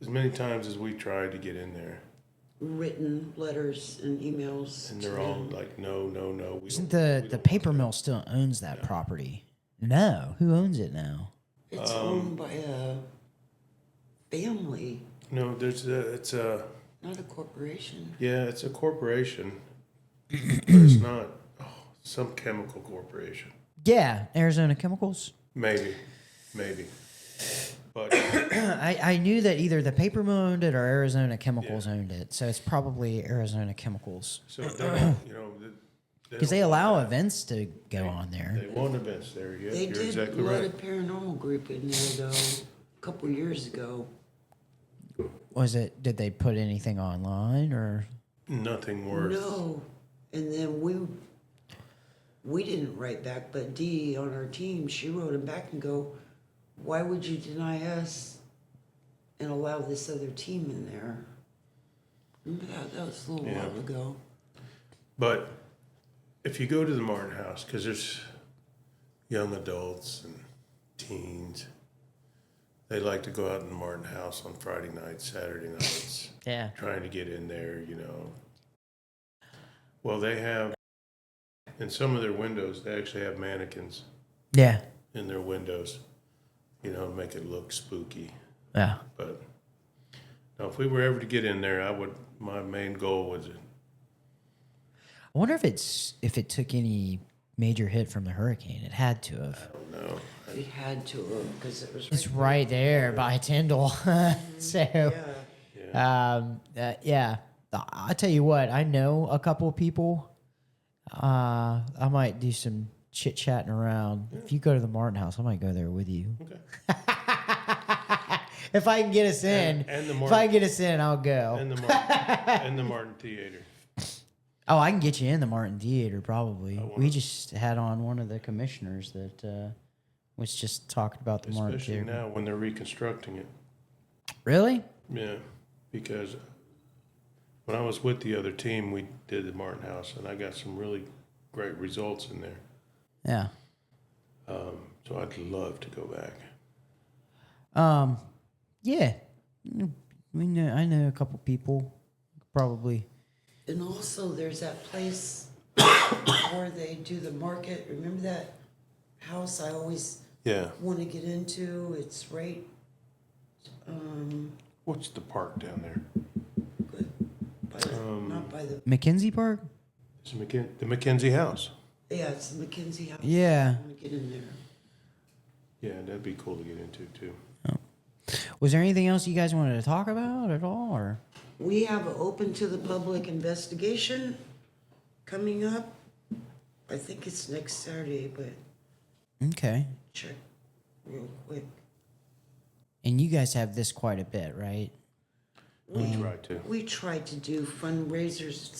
as many times as we tried to get in there, Written letters and emails. and they're all like, no. Isn't the paper mill still owns that property? No. Who owns it now? It's owned by a family, No, it's a not a corporation. it's a corporation, but it's not some chemical corporation. Yeah, Arizona Chemicals. Maybe, but I knew that either the paper mill owned it or Arizona Chemicals owned it, so it's probably Arizona Chemicals. so they, you know, Because they allow events to go on there. They want events there. Yeah, They you're did exactly let right. a paranormal group in there, though, a couple years ago. Did they put anything online or? Nothing worse. No. And then we didn't write back, but Dee on our team, she wrote him back and go, why would you deny us and allow this other team in there? Remember that? That was a little while ago. But if you go to the Martin House, because there's young adults and teens, they like to go out in the Martin House on Friday nights, Saturday nights, trying to get in there, you know. Well, they have, in some of their windows, they actually have mannequins in their windows, you know, make it look spooky. Yeah. But now, if we were ever to get in there, my main goal was I wonder if it took any major hit from the hurricane. It had to have. I don't know. It had to have, because it was It's right there by Tyndall. So, I tell you what, I know a couple of people. I might do some chit chatting around. If you go to the Martin House, I might go there with you. Okay. If I can get us in, if I can get us in, I'll go. And the Martin Theater. Oh, I can get you in the Martin Theater, probably. We just had on one of the commissioners that was just talking about the Martin Especially Theater. now when they're reconstructing it. Really? Yeah, because when I was with the other team, we did the Martin House, and I got some really great results in there. Yeah. So I'd love to go back. Yeah. I know a couple people, probably. And also, there's that place where they do the market. Remember that house I always want to get into? It's right. What's the park down there? Not by the. McKenzie Park? It's the McKenzie House. Yeah, it's the McKenzie house. Yeah. I want to get in there. Yeah, that'd be cool to get into too. Was there anything else you guys wanted to talk about at all, or? We have an open to the public investigation coming up. I think it's next Saturday, but Okay. check real quick. And you guys have this quite a bit, right? We try to do fundraisers.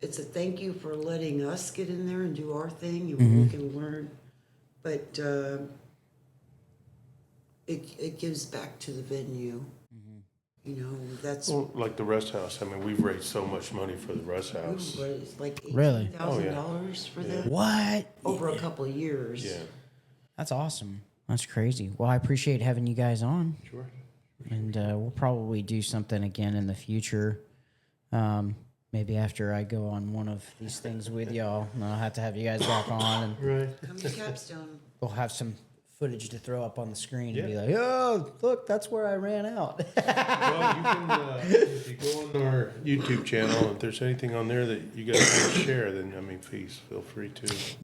It's a thank you for letting us get in there and do our thing and we can learn. But it gives back to the venue. You know, that's Well, like the Rest House. I mean, we've raised so much money for the Rest House. it's like Really? $18,000 for them What? over a couple of years. Yeah, That's awesome. That's crazy. Well, I appreciate having you guys on. sure. And we'll probably do something again in the future. Maybe after I go on one of these things with y'all. And I'll have to have you guys back on. And Right. Come to Capstone. we'll have some footage to throw up on the screen and be Yeah. like, oh, look, that's where I ran out. Well, you can if you go on our YouTube channel. If there's anything on there that you guys want to share, then, I mean, please feel free to.